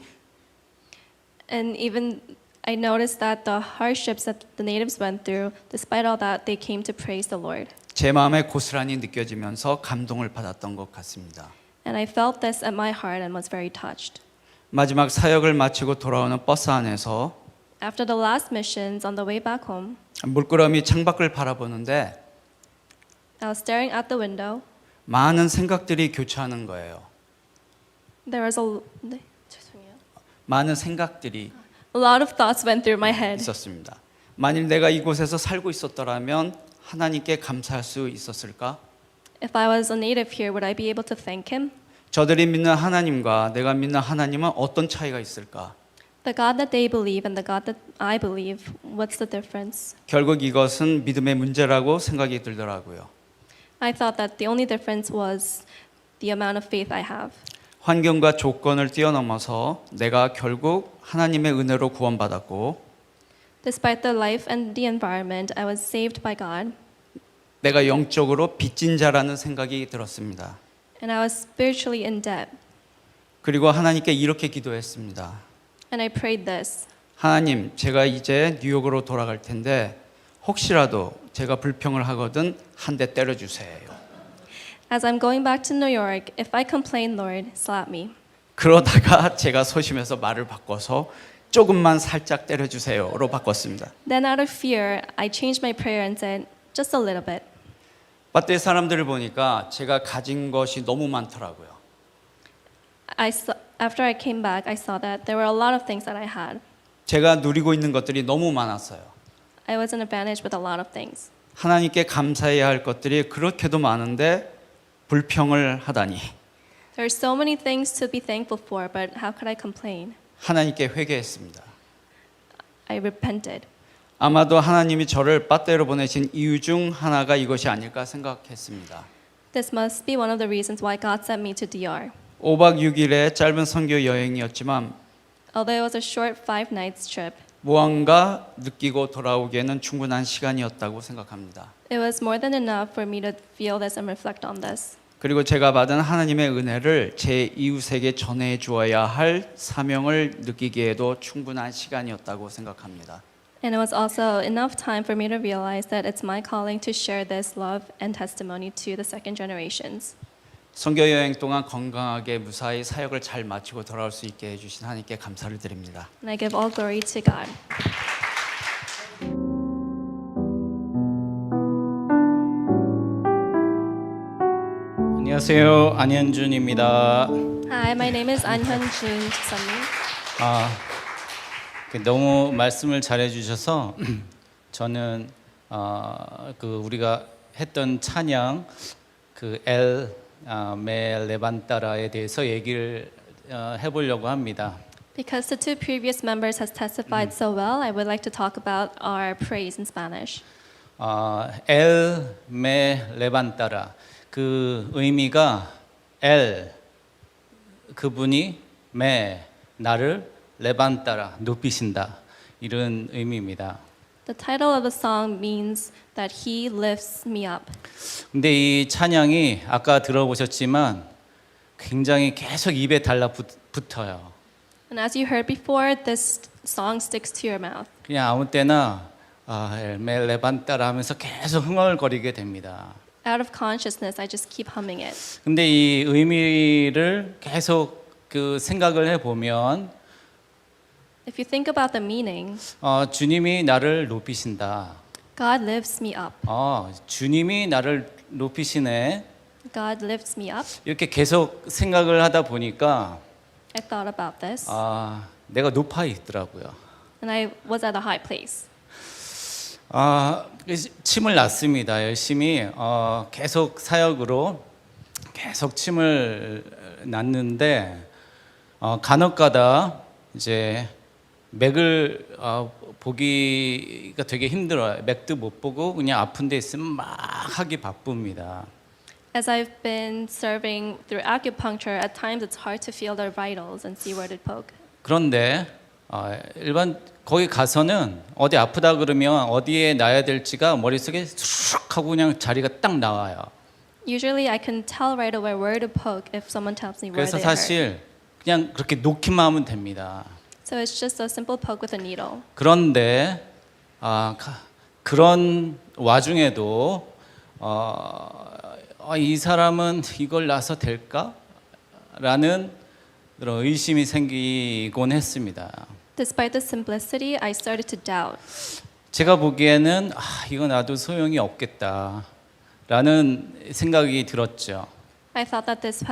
Speaker 5: And even I noticed that the hardships that the natives went through, despite all that, they came to praise the Lord.
Speaker 3: 제 마음에 고스란히 느껴지면서 감동을 받았던 것 같습니다.
Speaker 5: And I felt this at my heart and was very touched.
Speaker 3: 마지막 사역을 마치고 돌아오는 버스 안에서
Speaker 5: After the last missions on the way back home,
Speaker 3: 물끄러미 창밖을 바라보는데
Speaker 5: I was staring out the window.
Speaker 3: 많은 생각들이 교차하는 거예요.
Speaker 5: There was 네, 죄송해요.
Speaker 3: 많은 생각들이
Speaker 5: A lot of thoughts went through my head.
Speaker 3: 있었습니다. 만일 내가 이곳에서 살고 있었더라면 하나님께 감사할 수 있었을까?
Speaker 5: If I was a native here, would I be able to thank him?
Speaker 3: 저들이 믿는 하나님과 내가 믿는 하나님은 어떤 차이가 있을까?
Speaker 5: The God that they believe and the God that I believe, what's the difference?
Speaker 3: 결국 이것은 믿음의 문제라고 생각이 들더라고요.
Speaker 5: I thought that the only difference was the amount of faith I have.
Speaker 3: 환경과 조건을 뛰어넘어서 내가 결국 하나님의 은혜로 구원받았고
Speaker 5: Despite the life and the environment, I was saved by God.
Speaker 3: 내가 영적으로 빚진 자라는 생각이 들었습니다.
Speaker 5: And I was spiritually in debt.
Speaker 3: 그리고 하나님께 이렇게 기도했습니다.
Speaker 5: And I prayed this.
Speaker 3: 하나님, 제가 이제 뉴욕으로 돌아갈 텐데 혹시라도 제가 불평을 하거든 한 대 때려주세요.
Speaker 5: As I'm going back to New York, if I complain, Lord, slap me.
Speaker 3: 그러다가 제가 소심해서 말을 바꿔서 조금만 살짝 때려주세요로 바꿨습니다.
Speaker 5: Then out of fear, I changed my prayer and said, just a little bit.
Speaker 3: 빠떼 사람들을 보니까 제가 가진 것이 너무 많더라고요.
Speaker 2: After I came back, I saw that there were a lot of things that I had.
Speaker 3: 제가 누리고 있는 것들이 너무 많았어요.
Speaker 2: I was an advantage with a lot of things.
Speaker 3: 하나님께 감사해야 할 것들이 그렇게도 많은데 불평을 하다니.
Speaker 2: There are so many things to be thankful for, but how could I complain?
Speaker 3: 하나님께 회개했습니다.
Speaker 2: I repented.
Speaker 3: 아마도 하나님이 저를 빠떼로 보내신 이유 중 하나가 이것이 아닐까 생각했습니다.
Speaker 2: This must be one of the reasons why God sent me to DR.
Speaker 3: 5박 6일의 짧은 선교 여행이었지만
Speaker 2: Although it was a short 5 nights trip,
Speaker 3: 무언가 느끼고 돌아오기에는 충분한 시간이었다고 생각합니다.
Speaker 2: it was more than enough for me to feel this and reflect on this.
Speaker 3: 그리고 제가 받은 하나님의 은혜를 제 이웃에게 전해 주어야 할 사명을 느끼기에도 충분한 시간이었다고 생각합니다.
Speaker 2: And it was also enough time for me to realize that it's my calling to share this love and testimony to the second generations.
Speaker 3: 선교 여행 동안 건강하게 무사히 사역을 잘 마치고 돌아올 수 있게 해주신 하나님께 감사를 드립니다.
Speaker 2: And I give all glory to God.
Speaker 11: 안녕하세요. 안현준입니다.
Speaker 2: Hi, my name is An Hyun-jin Sammi.
Speaker 11: 너무 말씀을 잘해 주셔서 저는 그 우리가 했던 찬양 그 메 레반따라에 대해서 얘기를 해보려고 합니다.
Speaker 2: Because the two previous members has testified so well, I would like to talk about our praise in Spanish.
Speaker 11: 메 레반따라 그 의미가 그분이 나를 레반따라 높이신다 이런 의미입니다.
Speaker 2: The title of the song means that He lifts me up.
Speaker 11: 근데 이 찬양이 아까 들어보셨지만 굉장히 계속 입에 달라붙어요.
Speaker 2: And as you heard before, this song sticks to your mouth.
Speaker 11: 그냥 아무 때나 엘메 레반따라 하면서 계속 흥얼거리게 됩니다.
Speaker 2: Out of consciousness, I just keep humming it.
Speaker 11: 근데 이 의미를 계속 그 생각을 해보면
Speaker 2: If you think about the meaning,
Speaker 11: 주님이 나를 높이신다.
Speaker 2: God lifts me up.
Speaker 11: 주님이 나를 높이시네.
Speaker 2: God lifts me up.
Speaker 11: 이렇게 계속 생각을 하다 보니까
Speaker 2: I thought about this,
Speaker 11: 내가 높아 있더라고요.
Speaker 2: and I was at a high place.
Speaker 11: 침을 놨습니다. 열심히 계속 사역으로 계속 침을 놨는데 간혹가다 이제 맥을 보기가 되게 힘들어요. 맥도 못 보고 그냥 아픈 데 있으면 막 하기 바쁩니다.
Speaker 2: As I've been serving through acupuncture, at times it's hard to feel their vitals and see where to poke.
Speaker 11: 그런데 일반 거기 가서는 어디 아프다 그러면 어디에 놔야 될지가 머릿속에 쑥 하고 그냥 자리가 딱 나와요.
Speaker 2: Usually I can tell right away where to poke if someone tells me where
Speaker 11: 그래서
Speaker 2: they hurt.
Speaker 11: 사실 그냥 그렇게 놓기만 하면 됩니다.
Speaker 2: So it's just a simple poke with a needle.
Speaker 11: 그런데 그런 와중에도 이 사람은 이걸 놔서 될까? 라는 그런 의심이 생기곤 했습니다.
Speaker 2: Despite the simplicity, I started to doubt.
Speaker 11: 제가 보기에는 이거 놔도 소용이 없겠다 라는 생각이 들었죠.
Speaker 2: I thought that this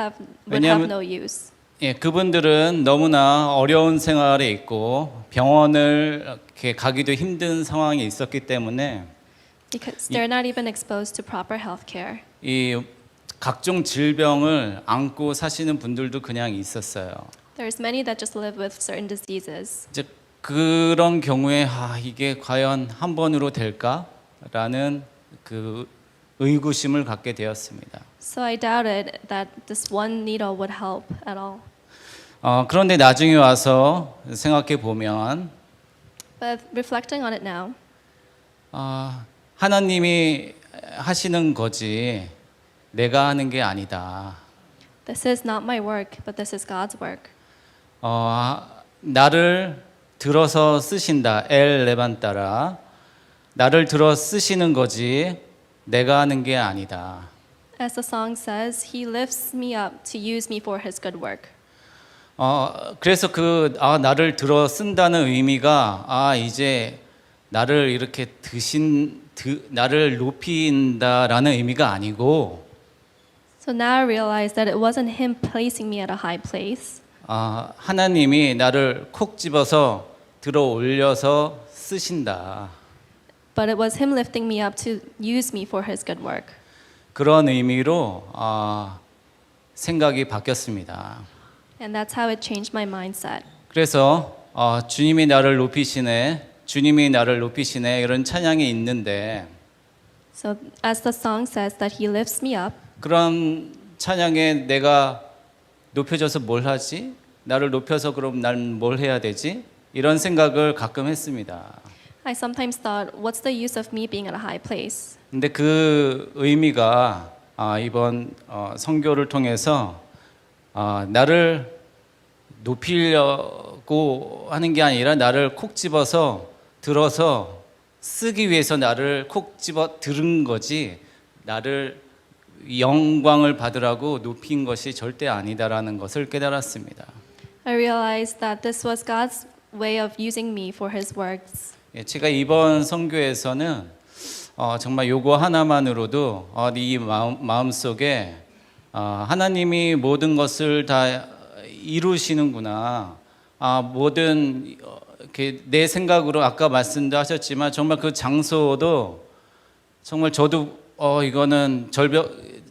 Speaker 2: would have no use.
Speaker 11: 그분들은 너무나 어려운 생활에 있고 병원을 이렇게 가기도 힘든 상황에 있었기 때문에
Speaker 2: Because they're not even exposed to proper health care.
Speaker 11: 이 각종 질병을 안고 사시는 분들도 그냥 있었어요.
Speaker 2: There's many that just live with certain diseases.
Speaker 11: 이제 그런 경우에 이게 과연 한 번으로 될까라는 그 의구심을 갖게 되었습니다.
Speaker 2: So I doubted that this one needle would help at all.
Speaker 11: 그런데 나중에 와서 생각해 보면
Speaker 2: But reflecting on it now,
Speaker 11: 하나님이 하시는 거지 내가 하는 게 아니다.
Speaker 2: this is not my work, but this is God's work.
Speaker 11: 나를 들어서 쓰신다. 레반따라. 나를 들어 쓰시는 거지 내가 하는 게 아니다.
Speaker 2: As the song says, He lifts me up to use me for His good work.
Speaker 11: 그래서 나를 들어 쓴다는 의미가 이제 나를 이렇게 나를 높인다라는 의미가 아니고
Speaker 2: So now I realize that it wasn't him placing me at a high place,
Speaker 11: 하나님이 나를 콕 집어서 들어 올려서 쓰신다.
Speaker 2: but it was him lifting me up to use me for his good work.
Speaker 11: 그런 의미로 생각이 바뀌었습니다.
Speaker 2: And that's how it changed my mindset.
Speaker 11: 그래서 주님이 나를 높이시네, 주님이 나를 높이시네 이런 찬양이 있는데
Speaker 2: So as the song says that he lifts me up,
Speaker 11: 그런 찬양에 내가 높여져서 뭘 하지? 나를 높여서 그럼 난 뭘 해야 되지? 이런 생각을 가끔 했습니다.
Speaker 2: I sometimes thought, what's the use of me being at a high place?
Speaker 11: 근데 그 의미가 이번 선교를 통해서 나를 높이려고 하는 게 아니라 나를 콕 집어서 들어서 쓰기 위해서 나를 콕 집어 들은 거지 나를 영광을 받으라고 높인 것이 절대 아니다라는 것을 깨달았습니다.
Speaker 2: I realized that this was God's way of using me for his works.
Speaker 11: 제가 이번 선교에서는 정말 요거 하나만으로도 이 마음속에 하나님이 모든 것을 다 이루시는구나. 모든 내 생각으로 아까 말씀도 하셨지만 정말 그 장소도 정말 저도 이거는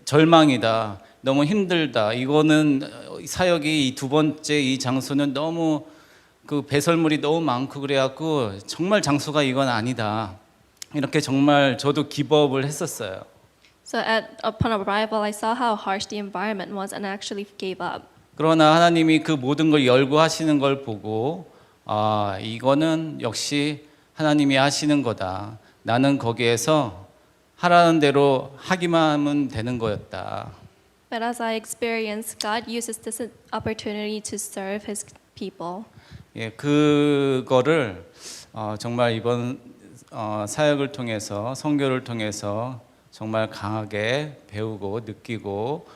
Speaker 11: 절망이다. 너무 힘들다. 이거는 사역이 이 두 번째 이 장소는 너무 그 배설물이 너무 많고 그래갖고 정말 장소가 이건 아니다. 이렇게 정말 저도 기법을 했었어요.
Speaker 2: So upon arrival, I saw how harsh the environment was and actually gave up.
Speaker 11: 그러나 하나님이 그 모든 걸 열고 하시는 걸 보고 이거는 역시 하나님이 하시는 거다. 나는 거기에서 하라는 대로 하기만 하면 되는 거였다.
Speaker 2: But as I experienced, God uses this opportunity to serve his people.
Speaker 11: 예, 그거를 정말 이번 사역을 통해서 선교를 통해서 정말 강하게 배우고 느끼고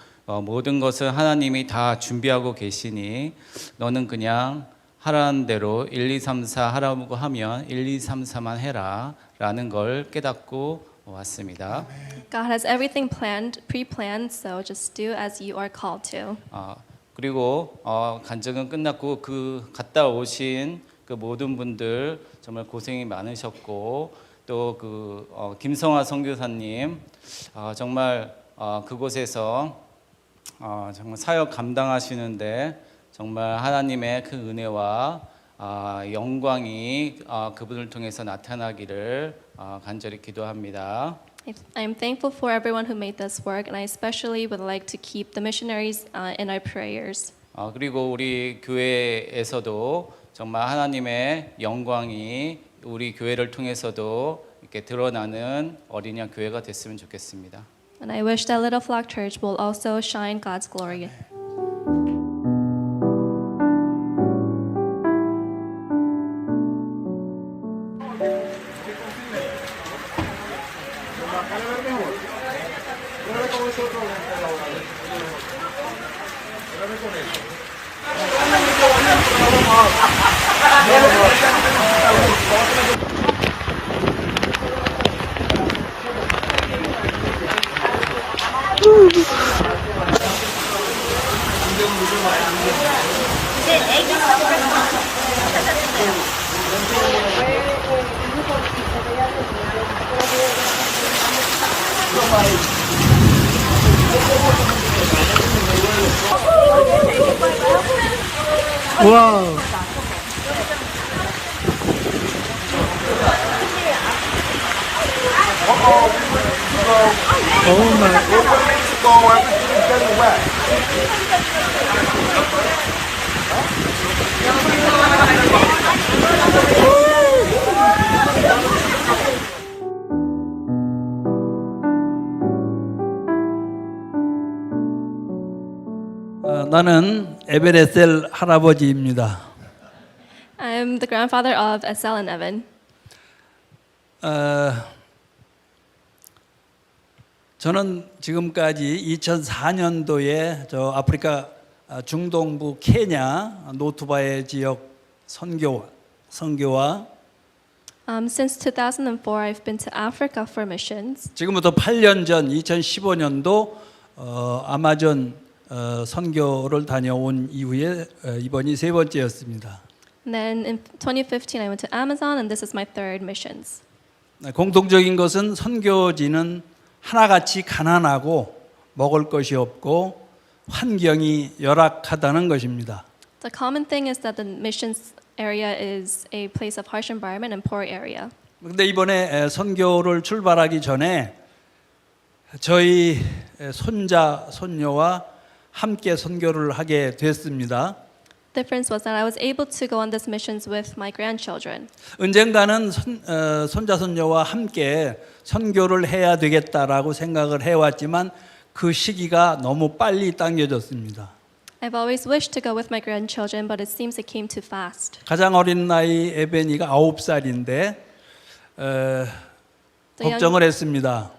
Speaker 11: 모든 것을 하나님이 다 준비하고 계시니 너는 그냥 하라는 대로 1, 2, 3, 4 하라고 하면 1, 2, 3, 4만 해라 라는 걸 깨닫고 왔습니다.
Speaker 2: God has everything pre-planned, so just do as you are called to.
Speaker 11: 그리고 간증은 끝났고 그 갔다 오신 그 모든 분들 정말 고생이 많으셨고 또 그 김성화 선교사님 정말 그곳에서 정말 사역 감당하시는데 정말 하나님의 그 은혜와 영광이 그분을 통해서 나타나기를 간절히 기도합니다.
Speaker 2: I am thankful for everyone who made this work, and I especially would like to keep the missionaries in our prayers.
Speaker 11: 그리고 우리 교회에서도 정말 하나님의 영광이 우리 교회를 통해서도 이렇게 드러나는 어린이 교회가 됐으면 좋겠습니다.
Speaker 2: And I wish that Little Flock Church will also shine God's glory.
Speaker 1: 와우.
Speaker 12: 나는 에베레셀 할아버지입니다.
Speaker 2: I am the grandfather of Essel and Evan.
Speaker 12: 저는 지금까지 2004년도에 저 아프리카 중동부 케냐 노투바의 지역 선교와
Speaker 5: Since 2004, I've been to Africa for missions.
Speaker 12: 지금부터 8년 전 2015년도 아마존 선교를 다녀온 이후에 이번이 세 번째였습니다.
Speaker 5: And then in 2015, I went to Amazon, and this is my third missions.
Speaker 12: 공통적인 것은 선교지는 하나같이 가난하고 먹을 것이 없고 환경이 열악하다는 것입니다.
Speaker 5: The common thing is that the missions area is a place of harsh environment and poor area.
Speaker 12: 그런데 이번에 선교를 출발하기 전에 저희 손자 손녀와 함께 선교를 하게 됐습니다.
Speaker 5: Difference was that I was able to go on this missions with my grandchildren.
Speaker 12: 언젠가는 손자 손녀와 함께 선교를 해야 되겠다라고 생각을 해왔지만 그 시기가 너무 빨리 당겨졌습니다.
Speaker 5: I've always wished to go with my grandchildren, but it seems it came too fast.
Speaker 12: 가장 어린 나이 에벤이가 9살인데 걱정을 했습니다.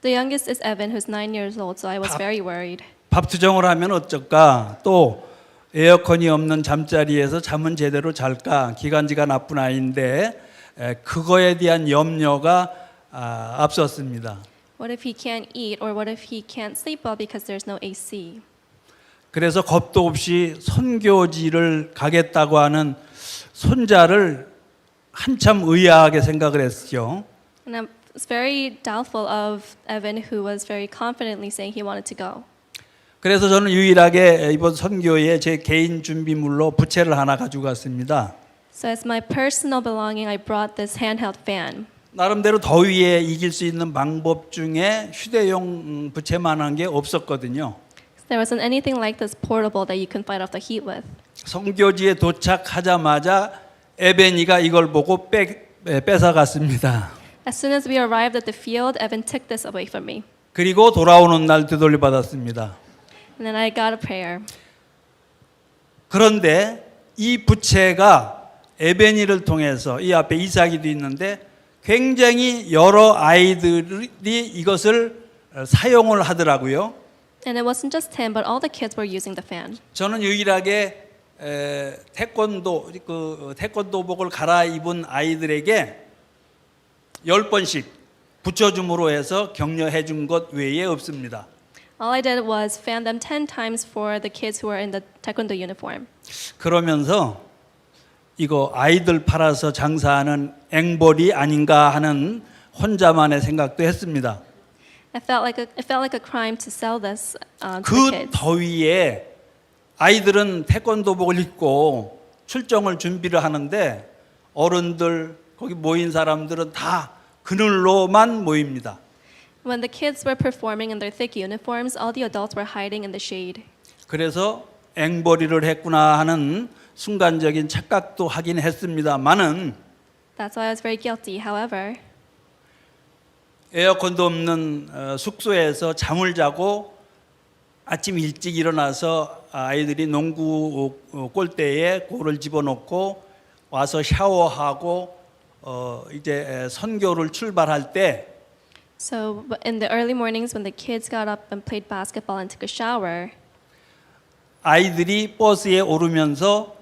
Speaker 5: The youngest is Evan, who's 9 years old, so I was very worried.
Speaker 12: 밥 투정을 하면 어쩔까? 또 에어컨이 없는 잠자리에서 잠은 제대로 잘까? 기관지가 나쁜 아이인데 그거에 대한 염려가 앞섰습니다.
Speaker 5: What if he can't eat, or what if he can't sleep well because there's no AC?
Speaker 12: 그래서 겁도 없이 선교지를 가겠다고 하는 손자를 한참 의아하게 생각을 했죠.
Speaker 5: And I was very doubtful of Evan, who was very confidently saying he wanted to go.
Speaker 12: 그래서 저는 유일하게 이번 선교에 제 개인 준비물로 부채를 하나 가지고 갔습니다.
Speaker 5: So as my personal belonging, I brought this handheld fan.
Speaker 12: 나름대로 더위에 이길 수 있는 방법 중에 휴대용 부채만한 게 없었거든요.
Speaker 5: There wasn't anything like this portable that you can fight off the heat with.
Speaker 12: 선교지에 도착하자마자 에베니가 이걸 보고 뺏어갔습니다.
Speaker 5: As soon as we arrived at the field, Evan took this away from me.
Speaker 12: 그리고 돌아오는 날 되돌려받았습니다.
Speaker 5: And then I got a prayer.
Speaker 12: 그런데 이 부채가 에베니를 통해서 이 앞에 이삭이도 있는데 굉장히 여러 아이들이 이것을 사용을 하더라고요.
Speaker 5: And it wasn't just him, but all the kids were using the fan.
Speaker 12: 저는 유일하게 태권도복을 갈아입은 아이들에게 10번씩 붙여줌으로 해서 격려해 준 것 외에 없습니다.
Speaker 5: All I did was fan them 10 times for the kids who were in the taekwondo uniform.
Speaker 12: 그러면서 이거 아이들 팔아서 장사하는 앵벌이 아닌가 하는 혼자만의 생각도 했습니다.
Speaker 5: It felt like a crime to sell this to the
Speaker 12: 그
Speaker 5: kids.
Speaker 12: 더위에 아이들은 태권도복을 입고 출정을 준비를 하는데 어른들 거기 모인 사람들은 다 그늘로만 모입니다.
Speaker 5: When the kids were performing in their thick uniforms, all the adults were hiding in the shade.
Speaker 12: 그래서 앵벌이를 했구나 하는 순간적인 착각도 하긴 했습니다만은
Speaker 5: That's why I was very guilty. However,
Speaker 12: 에어컨도 없는 숙소에서 잠을 자고 아침 일찍 일어나서 아이들이 농구 골대에 골을 집어넣고 와서 샤워하고 이제 선교를 출발할 때
Speaker 5: so in the early mornings when the kids got up and played basketball and took a shower,
Speaker 12: 아이들이 버스에 오르면서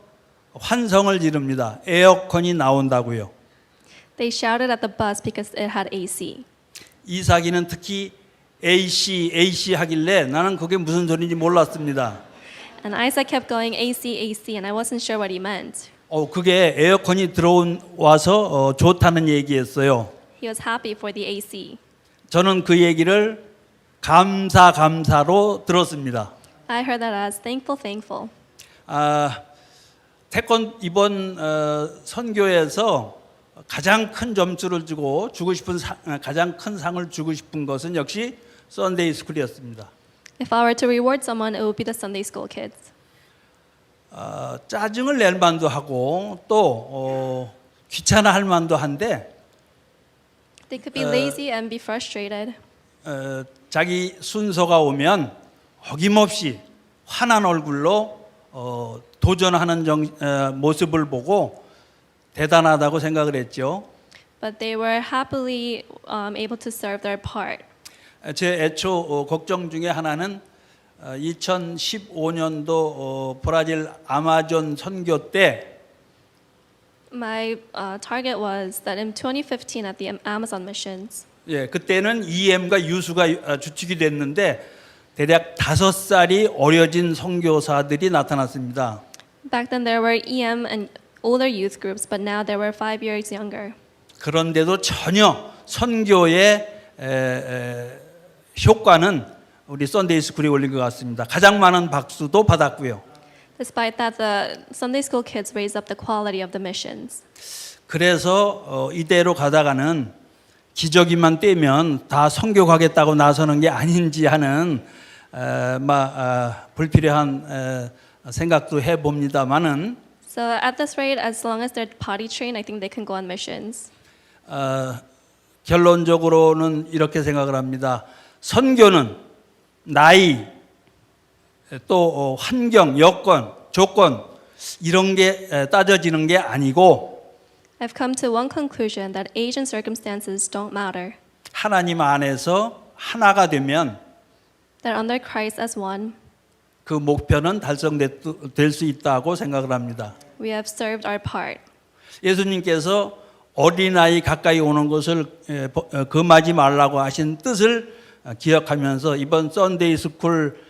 Speaker 12: 환성을 지릅니다. 에어컨이 나온다고요.
Speaker 5: they shouted at the bus because it had AC.
Speaker 12: 이삭이는 특히 AC 하길래 나는 그게 무슨 소리인지 몰랐습니다.
Speaker 5: And Isaac kept going AC, and I wasn't sure what he meant.
Speaker 12: 그게 에어컨이 들어와서 좋다는 얘기였어요.
Speaker 5: He was happy for the AC.
Speaker 12: 저는 그 얘기를 감사로 들었습니다.
Speaker 5: I heard that as thankful.
Speaker 12: 이번 선교에서 가장 큰 점수를 주고 싶은 가장 큰 상을 주고 싶은 것은 역시 썬데이 스쿨이었습니다.
Speaker 5: If I were to reward someone, it would be the Sunday school kids.
Speaker 12: 짜증을 낼 만도 하고 또 귀찮아할 만도 한데
Speaker 5: They could be lazy and be frustrated.
Speaker 12: 자기 순서가 오면 어김없이 환한 얼굴로 도전하는 모습을 보고 대단하다고 생각을 했죠.
Speaker 5: But they were happily able to serve their part.
Speaker 12: 제 애초 걱정 중에 하나는 2015년도 브라질 아마존 선교 때
Speaker 2: My target was that in 2015 at the Amazon missions,
Speaker 12: 예, 그때는 EM과 유수가 주축이 됐는데 대략 5살이 어려진 선교사들이 나타났습니다.
Speaker 2: back then there were EM and older youth groups, but now there were 5 years younger.
Speaker 12: 그런데도 전혀 선교의 효과는 우리 썬데이 스쿨이 올린 것 같습니다. 가장 많은 박수도 받았고요.
Speaker 2: Despite that, the Sunday school kids raised up the quality of the missions.
Speaker 12: 그래서 이대로 가다가는 기저귀만 떼면 다 선교 가겠다고 나서는 게 아닌지 하는 불필요한 생각도 해봅니다만은
Speaker 2: So at this rate, as long as they're potty trained, I think they can go on missions.
Speaker 12: 결론적으로는 이렇게 생각을 합니다. 선교는 나이, 또 환경, 여건, 조건 이런 게 따져지는 게 아니고
Speaker 2: I've come to one conclusion that age and circumstances don't matter.
Speaker 12: 하나님 안에서 하나가 되면
Speaker 2: That under Christ as one,
Speaker 12: 그 목표는 달성될 수 있다고 생각을 합니다.
Speaker 2: we have served our part.
Speaker 12: 예수님께서 어린아이 가까이 오는 것을 금하지 말라고 하신 뜻을 기억하면서 이번 썬데이 스쿨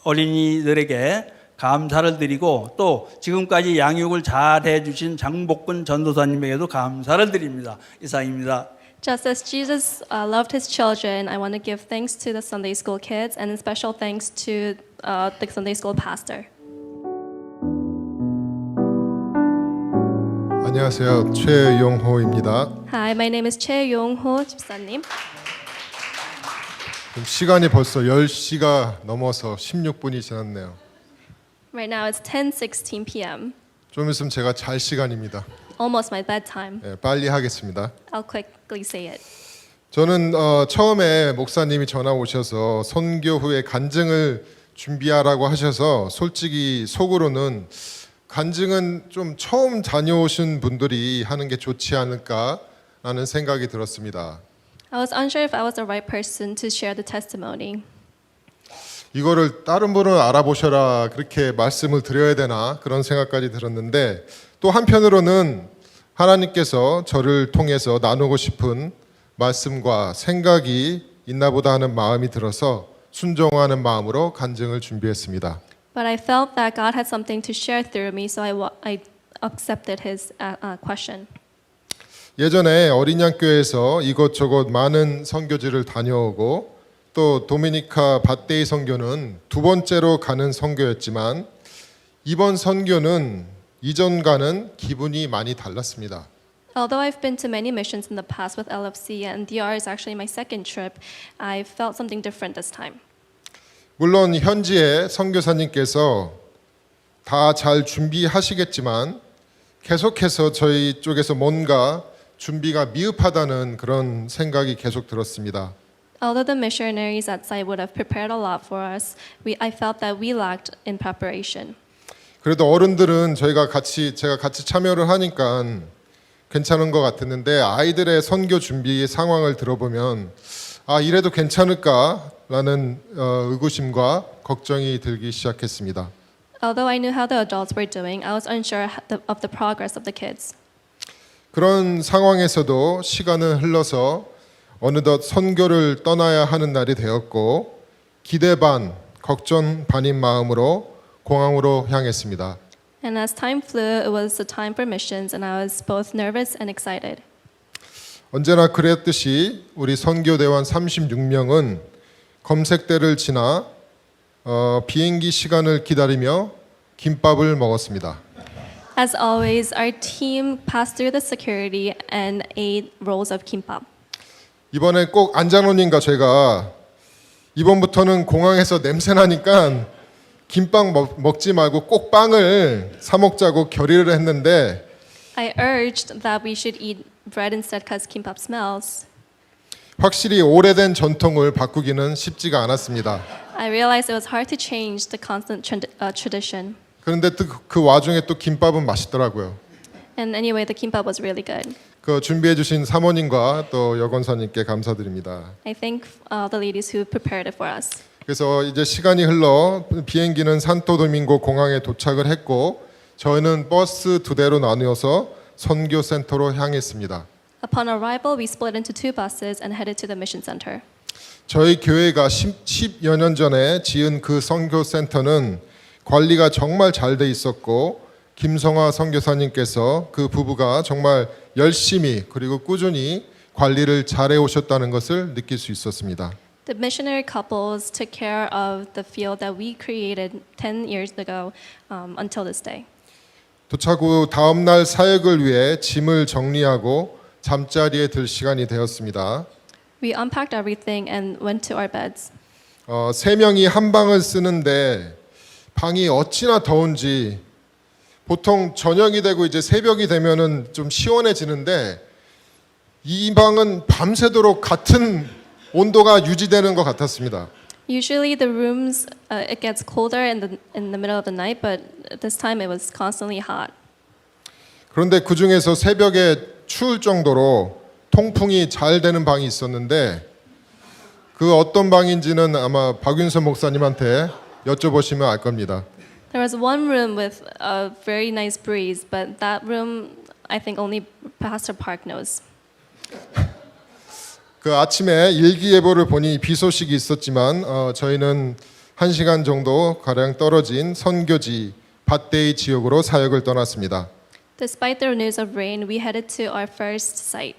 Speaker 12: 어린이들에게 감사를 드리고 또 지금까지 양육을 잘 해주신 장복근 전도사님에게도 감사를 드립니다. 이상입니다.
Speaker 2: Just as Jesus loved his children, I want to give thanks to the Sunday school kids and special thanks to the Sunday school pastor.
Speaker 13: 안녕하세요. 최용호입니다.
Speaker 2: Hi, my name is Choi Yong-ho 집사님.
Speaker 13: 시간이 벌써 10시가 넘어서 16분이 지났네요.
Speaker 2: Right now it's 10:16 p.m.
Speaker 13: 좀 있으면 제가 잘 시간입니다.
Speaker 2: Almost my bedtime.
Speaker 13: 네, 빨리 하겠습니다.
Speaker 2: I'll quickly say it.
Speaker 13: 저는 처음에 목사님이 전화 오셔서 선교 후에 간증을 준비하라고 하셔서 솔직히 속으로는 간증은 좀 처음 다녀오신 분들이 하는 게 좋지 않을까라는 생각이 들었습니다.
Speaker 2: I was unsure if I was the right person to share the testimony.
Speaker 13: 이거를 다른 분을 알아보셔라 그렇게 말씀을 드려야 되나 그런 생각까지 들었는데 또 한편으로는 하나님께서 저를 통해서 나누고 싶은 말씀과 생각이 있나 보다 하는 마음이 들어서 순종하는 마음으로 간증을 준비했습니다.
Speaker 2: But I felt that God had something to share through me, so I accepted his question.
Speaker 13: 예전에 어린양교회에서 이것저것 많은 선교지를 다녀오고 또 도미니카 밧데이 선교는 두 번째로 가는 선교였지만 이번 선교는 이전과는 기분이 많이 달랐습니다.
Speaker 2: Although I've been to many missions in the past with LFC and DR is actually my second trip, I felt something different this time.
Speaker 13: 물론 현지의 선교사님께서 다 잘 준비하시겠지만 계속해서 저희 쪽에서 뭔가 준비가 미흡하다는 그런 생각이 계속 들었습니다.
Speaker 2: Although the missionaries at site would have prepared a lot for us, I felt that we lacked in preparation.
Speaker 13: 그래도 어른들은 제가 같이 참여를 하니까 괜찮은 것 같았는데 아이들의 선교 준비 상황을 들어보면 이래도 괜찮을까라는 의구심과 걱정이 들기 시작했습니다.
Speaker 2: Although I knew how the adults were doing, I was unsure of the progress of the kids.
Speaker 13: 그런 상황에서도 시간은 흘러서 어느덧 선교를 떠나야 하는 날이 되었고 기대 반, 걱정 반인 마음으로 공항으로 향했습니다.
Speaker 2: And as time flew, it was the time for missions, and I was both nervous and excited.
Speaker 13: 언제나 그랬듯이 우리 선교대원 36명은 검색대를 지나 비행기 시간을 기다리며 김밥을 먹었습니다.
Speaker 2: As always, our team passed through the security and ate rolls of kimbap.
Speaker 13: 이번에 꼭 안장로님과 제가 이번부터는 공항에서 냄새 나니까 김밥 먹지 말고 꼭 빵을 사 먹자고 결의를 했는데
Speaker 2: I urged that we should eat bread instead because kimbap smells.
Speaker 13: 확실히 오래된 전통을 바꾸기는 쉽지가 않았습니다.
Speaker 2: I realized it was hard to change the constant tradition.
Speaker 13: 그런데 그 와중에 또 김밥은 맛있더라고요.
Speaker 2: And anyway, the kimbap was really good.
Speaker 13: 그 준비해 주신 사모님과 또 여권사님께 감사드립니다.
Speaker 2: I thank the ladies who prepared it for us.
Speaker 13: 그래서 이제 시간이 흘러 비행기는 산토도밍고 공항에 도착을 했고 저희는 버스 2대로 나누어서 선교 센터로 향했습니다.
Speaker 2: Upon arrival, we split into 2 buses and headed to the mission center.
Speaker 13: 저희 교회가 10여 년 전에 지은 그 선교 센터는 관리가 정말 잘 돼 있었고 김성화 선교사님께서 그 부부가 정말 열심히 그리고 꾸준히 관리를 잘해 오셨다는 것을 느낄 수 있었습니다.
Speaker 2: The missionary couples took care of the field that we created 10 years ago until this day.
Speaker 13: 도착 후 다음 날 사역을 위해 짐을 정리하고 잠자리에 들 시간이 되었습니다.
Speaker 2: We unpacked everything and went to our beds.
Speaker 13: 3명이 한 방을 쓰는데 방이 어찌나 더운지 보통 저녁이 되고 이제 새벽이 되면은 좀 시원해지는데 이 방은 밤새도록 같은 온도가 유지되는 것 같았습니다.
Speaker 2: Usually the rooms it gets colder in the middle of the night, but this time it was constantly hot.
Speaker 13: 그런데 그 중에서 새벽에 추울 정도로 통풍이 잘 되는 방이 있었는데 그 어떤 방인지는 아마 박윤선 목사님한테 여쭤보시면 알 겁니다.
Speaker 2: There was one room with a very nice breeze, but that room I think only Pastor Park knows.
Speaker 13: 그 아침에 일기예보를 보니 비 소식이 있었지만 저희는 1시간 정도 가량 떨어진 선교지 밭데이 지역으로 사역을 떠났습니다.
Speaker 2: Despite the news of rain, we headed to our first site.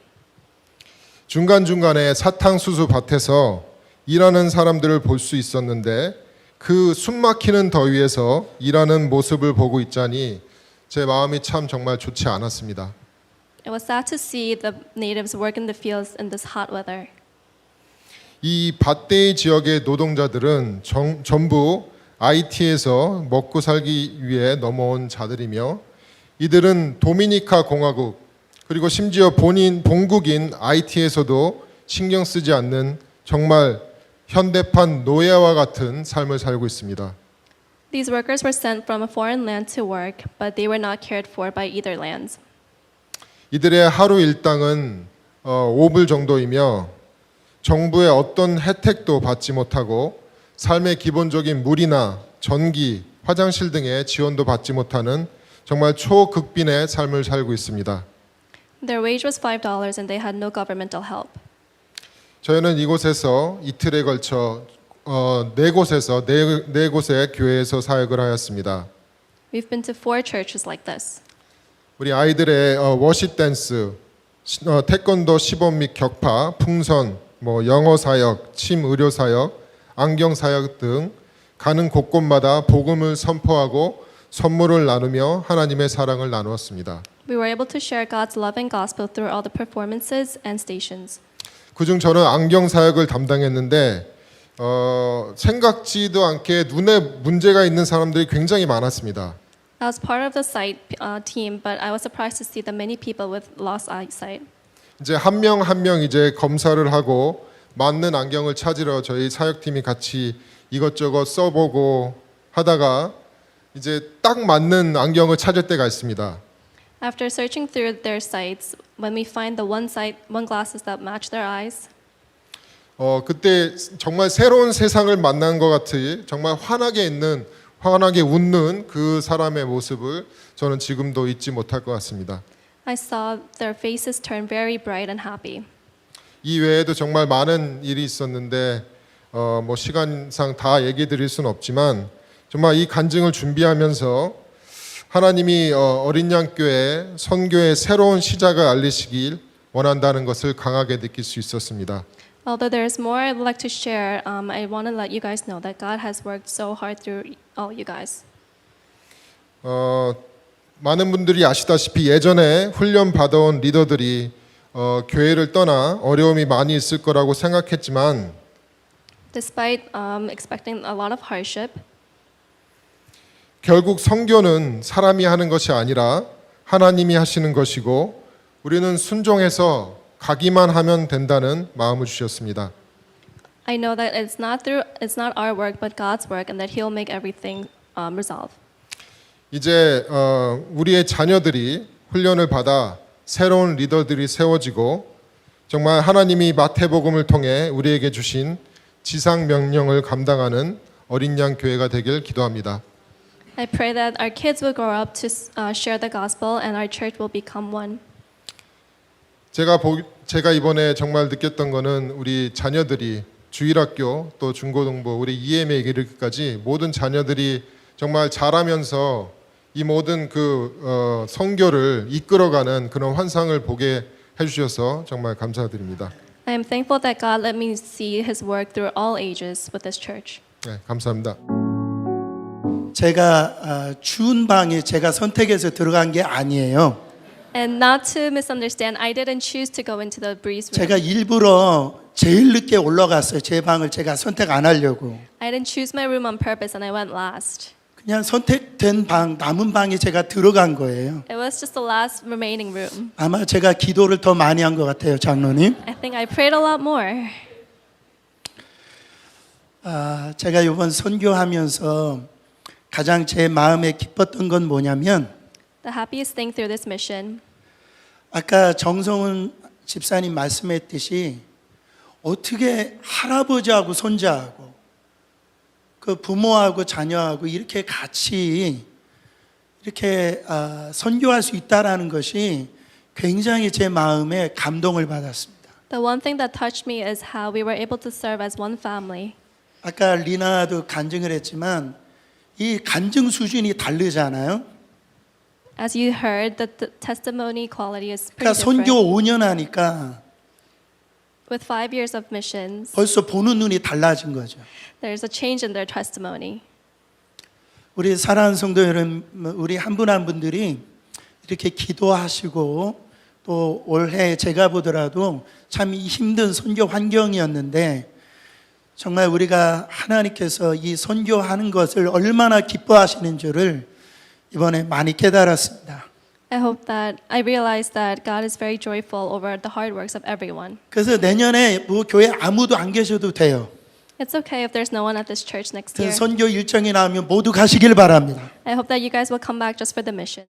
Speaker 13: 중간중간에 사탕수수 밭에서 일하는 사람들을 볼 수 있었는데 그 숨막히는 더위에서 일하는 모습을 보고 있자니 제 마음이 참 정말 좋지 않았습니다.
Speaker 2: It was sad to see the natives work in the fields in this hot weather.
Speaker 13: 이 밭데이 지역의 노동자들은 전부 IT에서 먹고 살기 위해 넘어온 자들이며 이들은 도미니카 공화국 그리고 심지어 본국인 IT에서도 신경 쓰지 않는 정말 현대판 노예와 같은 삶을 살고 있습니다.
Speaker 2: These workers were sent from a foreign land to work, but they were not cared for by either lands.
Speaker 13: 이들의 하루 일당은 5불 정도이며 정부의 어떤 혜택도 받지 못하고 삶의 기본적인 물이나 전기, 화장실 등의 지원도 받지 못하는 정말 초극빈의 삶을 살고 있습니다.
Speaker 2: Their wage was $5 and they had no governmental help.
Speaker 13: 저희는 이곳에서 이틀에 걸쳐 4곳의 교회에서 사역을 하였습니다.
Speaker 2: We've been to 4 churches like this.
Speaker 13: 우리 아이들의 워십 댄스, 태권도 시범 및 격파, 풍선, 영어 사역, 침 의료 사역, 안경 사역 등 가는 곳곳마다 복음을 선포하고 선물을 나누며 하나님의 사랑을 나누었습니다.
Speaker 2: We were able to share God's love and gospel through all the performances and stations.
Speaker 13: 그중 저는 안경 사역을 담당했는데 생각지도 않게 눈에 문제가 있는 사람들이 굉장히 많았습니다.
Speaker 2: I was part of the site team, but I was surprised to see the many people with lost eyesight.
Speaker 13: 이제 한 명 한 명 이제 검사를 하고 맞는 안경을 찾으러 저희 사역팀이 같이 이것저것 써보고 하다가 이제 딱 맞는 안경을 찾을 때가 있습니다.
Speaker 2: After searching through their sites, when we find the one glasses that match their eyes,
Speaker 13: 그때 정말 새로운 세상을 만난 것 같이 정말 환하게 웃는 그 사람의 모습을 저는 지금도 잊지 못할 것 같습니다.
Speaker 2: I saw their faces turn very bright and happy.
Speaker 13: 이 외에도 정말 많은 일이 있었는데 시간상 다 얘기 드릴 수는 없지만 정말 이 간증을 준비하면서 하나님이 어린 양 교회 선교의 새로운 시작을 알리시길 원한다는 것을 강하게 느낄 수 있었습니다.
Speaker 2: Although there's more I'd like to share, I want to let you guys know that God has worked so hard through all you guys.
Speaker 13: 많은 분들이 아시다시피 예전에 훈련 받아온 리더들이 교회를 떠나 어려움이 많이 있을 거라고 생각했지만
Speaker 2: Despite expecting a lot of hardship,
Speaker 13: 결국 선교는 사람이 하는 것이 아니라 하나님이 하시는 것이고 우리는 순종해서 가기만 하면 된다는 마음을 주셨습니다.
Speaker 2: I know that it's not our work but God's work, and that He'll make everything resolve.
Speaker 13: 이제 우리의 자녀들이 훈련을 받아 새로운 리더들이 세워지고 정말 하나님이 마태복음을 통해 우리에게 주신 지상 명령을 감당하는 어린 양 교회가 되길 기도합니다.
Speaker 2: I pray that our kids will grow up to share the gospel and our church will become one.
Speaker 13: 제가 이번에 정말 느꼈던 거는 우리 자녀들이 주일학교 또 중고등부 우리 EM에 이르기까지 모든 자녀들이 정말 자라면서 이 모든 그 선교를 이끌어가는 그런 환상을 보게 해주셔서 정말 감사드립니다.
Speaker 2: I am thankful that God let me see His work through all ages with this church.
Speaker 13: 네, 감사합니다.
Speaker 1: 제가 추운 방에 제가 선택해서 들어간 게 아니에요.
Speaker 2: And not to misunderstand, I didn't choose to go into the breeze room.
Speaker 1: 제가 일부러 제일 늦게 올라갔어요. 제 방을 제가 선택 안 하려고.
Speaker 2: I didn't choose my room on purpose and I went last.
Speaker 1: 그냥 선택된 방, 남은 방에 제가 들어간 거예요.
Speaker 2: It was just the last remaining room.
Speaker 1: 아마 제가 기도를 더 많이 한 것 같아요, 장로님.
Speaker 2: I think I prayed a lot more.
Speaker 1: 제가 이번 선교하면서 가장 제 마음에 기뻤던 건 뭐냐면
Speaker 2: The happiest thing through this mission,
Speaker 1: 아까 정성훈 집사님 말씀했듯이 어떻게 할아버지하고 손자하고 그 부모하고 자녀하고 이렇게 같이 이렇게 선교할 수 있다라는 것이 굉장히 제 마음에 감동을 받았습니다.
Speaker 2: the one thing that touched me is how we were able to serve as one family.
Speaker 1: 아까 리나도 간증을 했지만 이 간증 수준이 다르잖아요.
Speaker 2: As you heard, the testimony quality is
Speaker 1: 그러니까
Speaker 2: pretty
Speaker 1: 선교
Speaker 2: different.
Speaker 1: 5년 하니까
Speaker 2: With 5 years of missions,
Speaker 1: 벌써 보는 눈이 달라진 거죠.
Speaker 2: there's a change in their testimony.
Speaker 1: 우리 사랑하는 성도 여러분, 우리 한 분 한 분들이 이렇게 기도하시고 또 올해 제가 보더라도 참 힘든 선교 환경이었는데 정말 우리가 하나님께서 이 선교하는 것을 얼마나 기뻐하시는 줄을 이번에 많이 깨달았습니다.
Speaker 2: I realized that God is very joyful over the hard works of everyone.
Speaker 1: 그래서 내년에 뭐 교회 아무도 안 계셔도 돼요.
Speaker 2: It's okay if there's no one at this church next year.
Speaker 1: 선교 일정이 나오면 모두 가시길 바랍니다.
Speaker 2: I hope that you guys will come back just for the mission.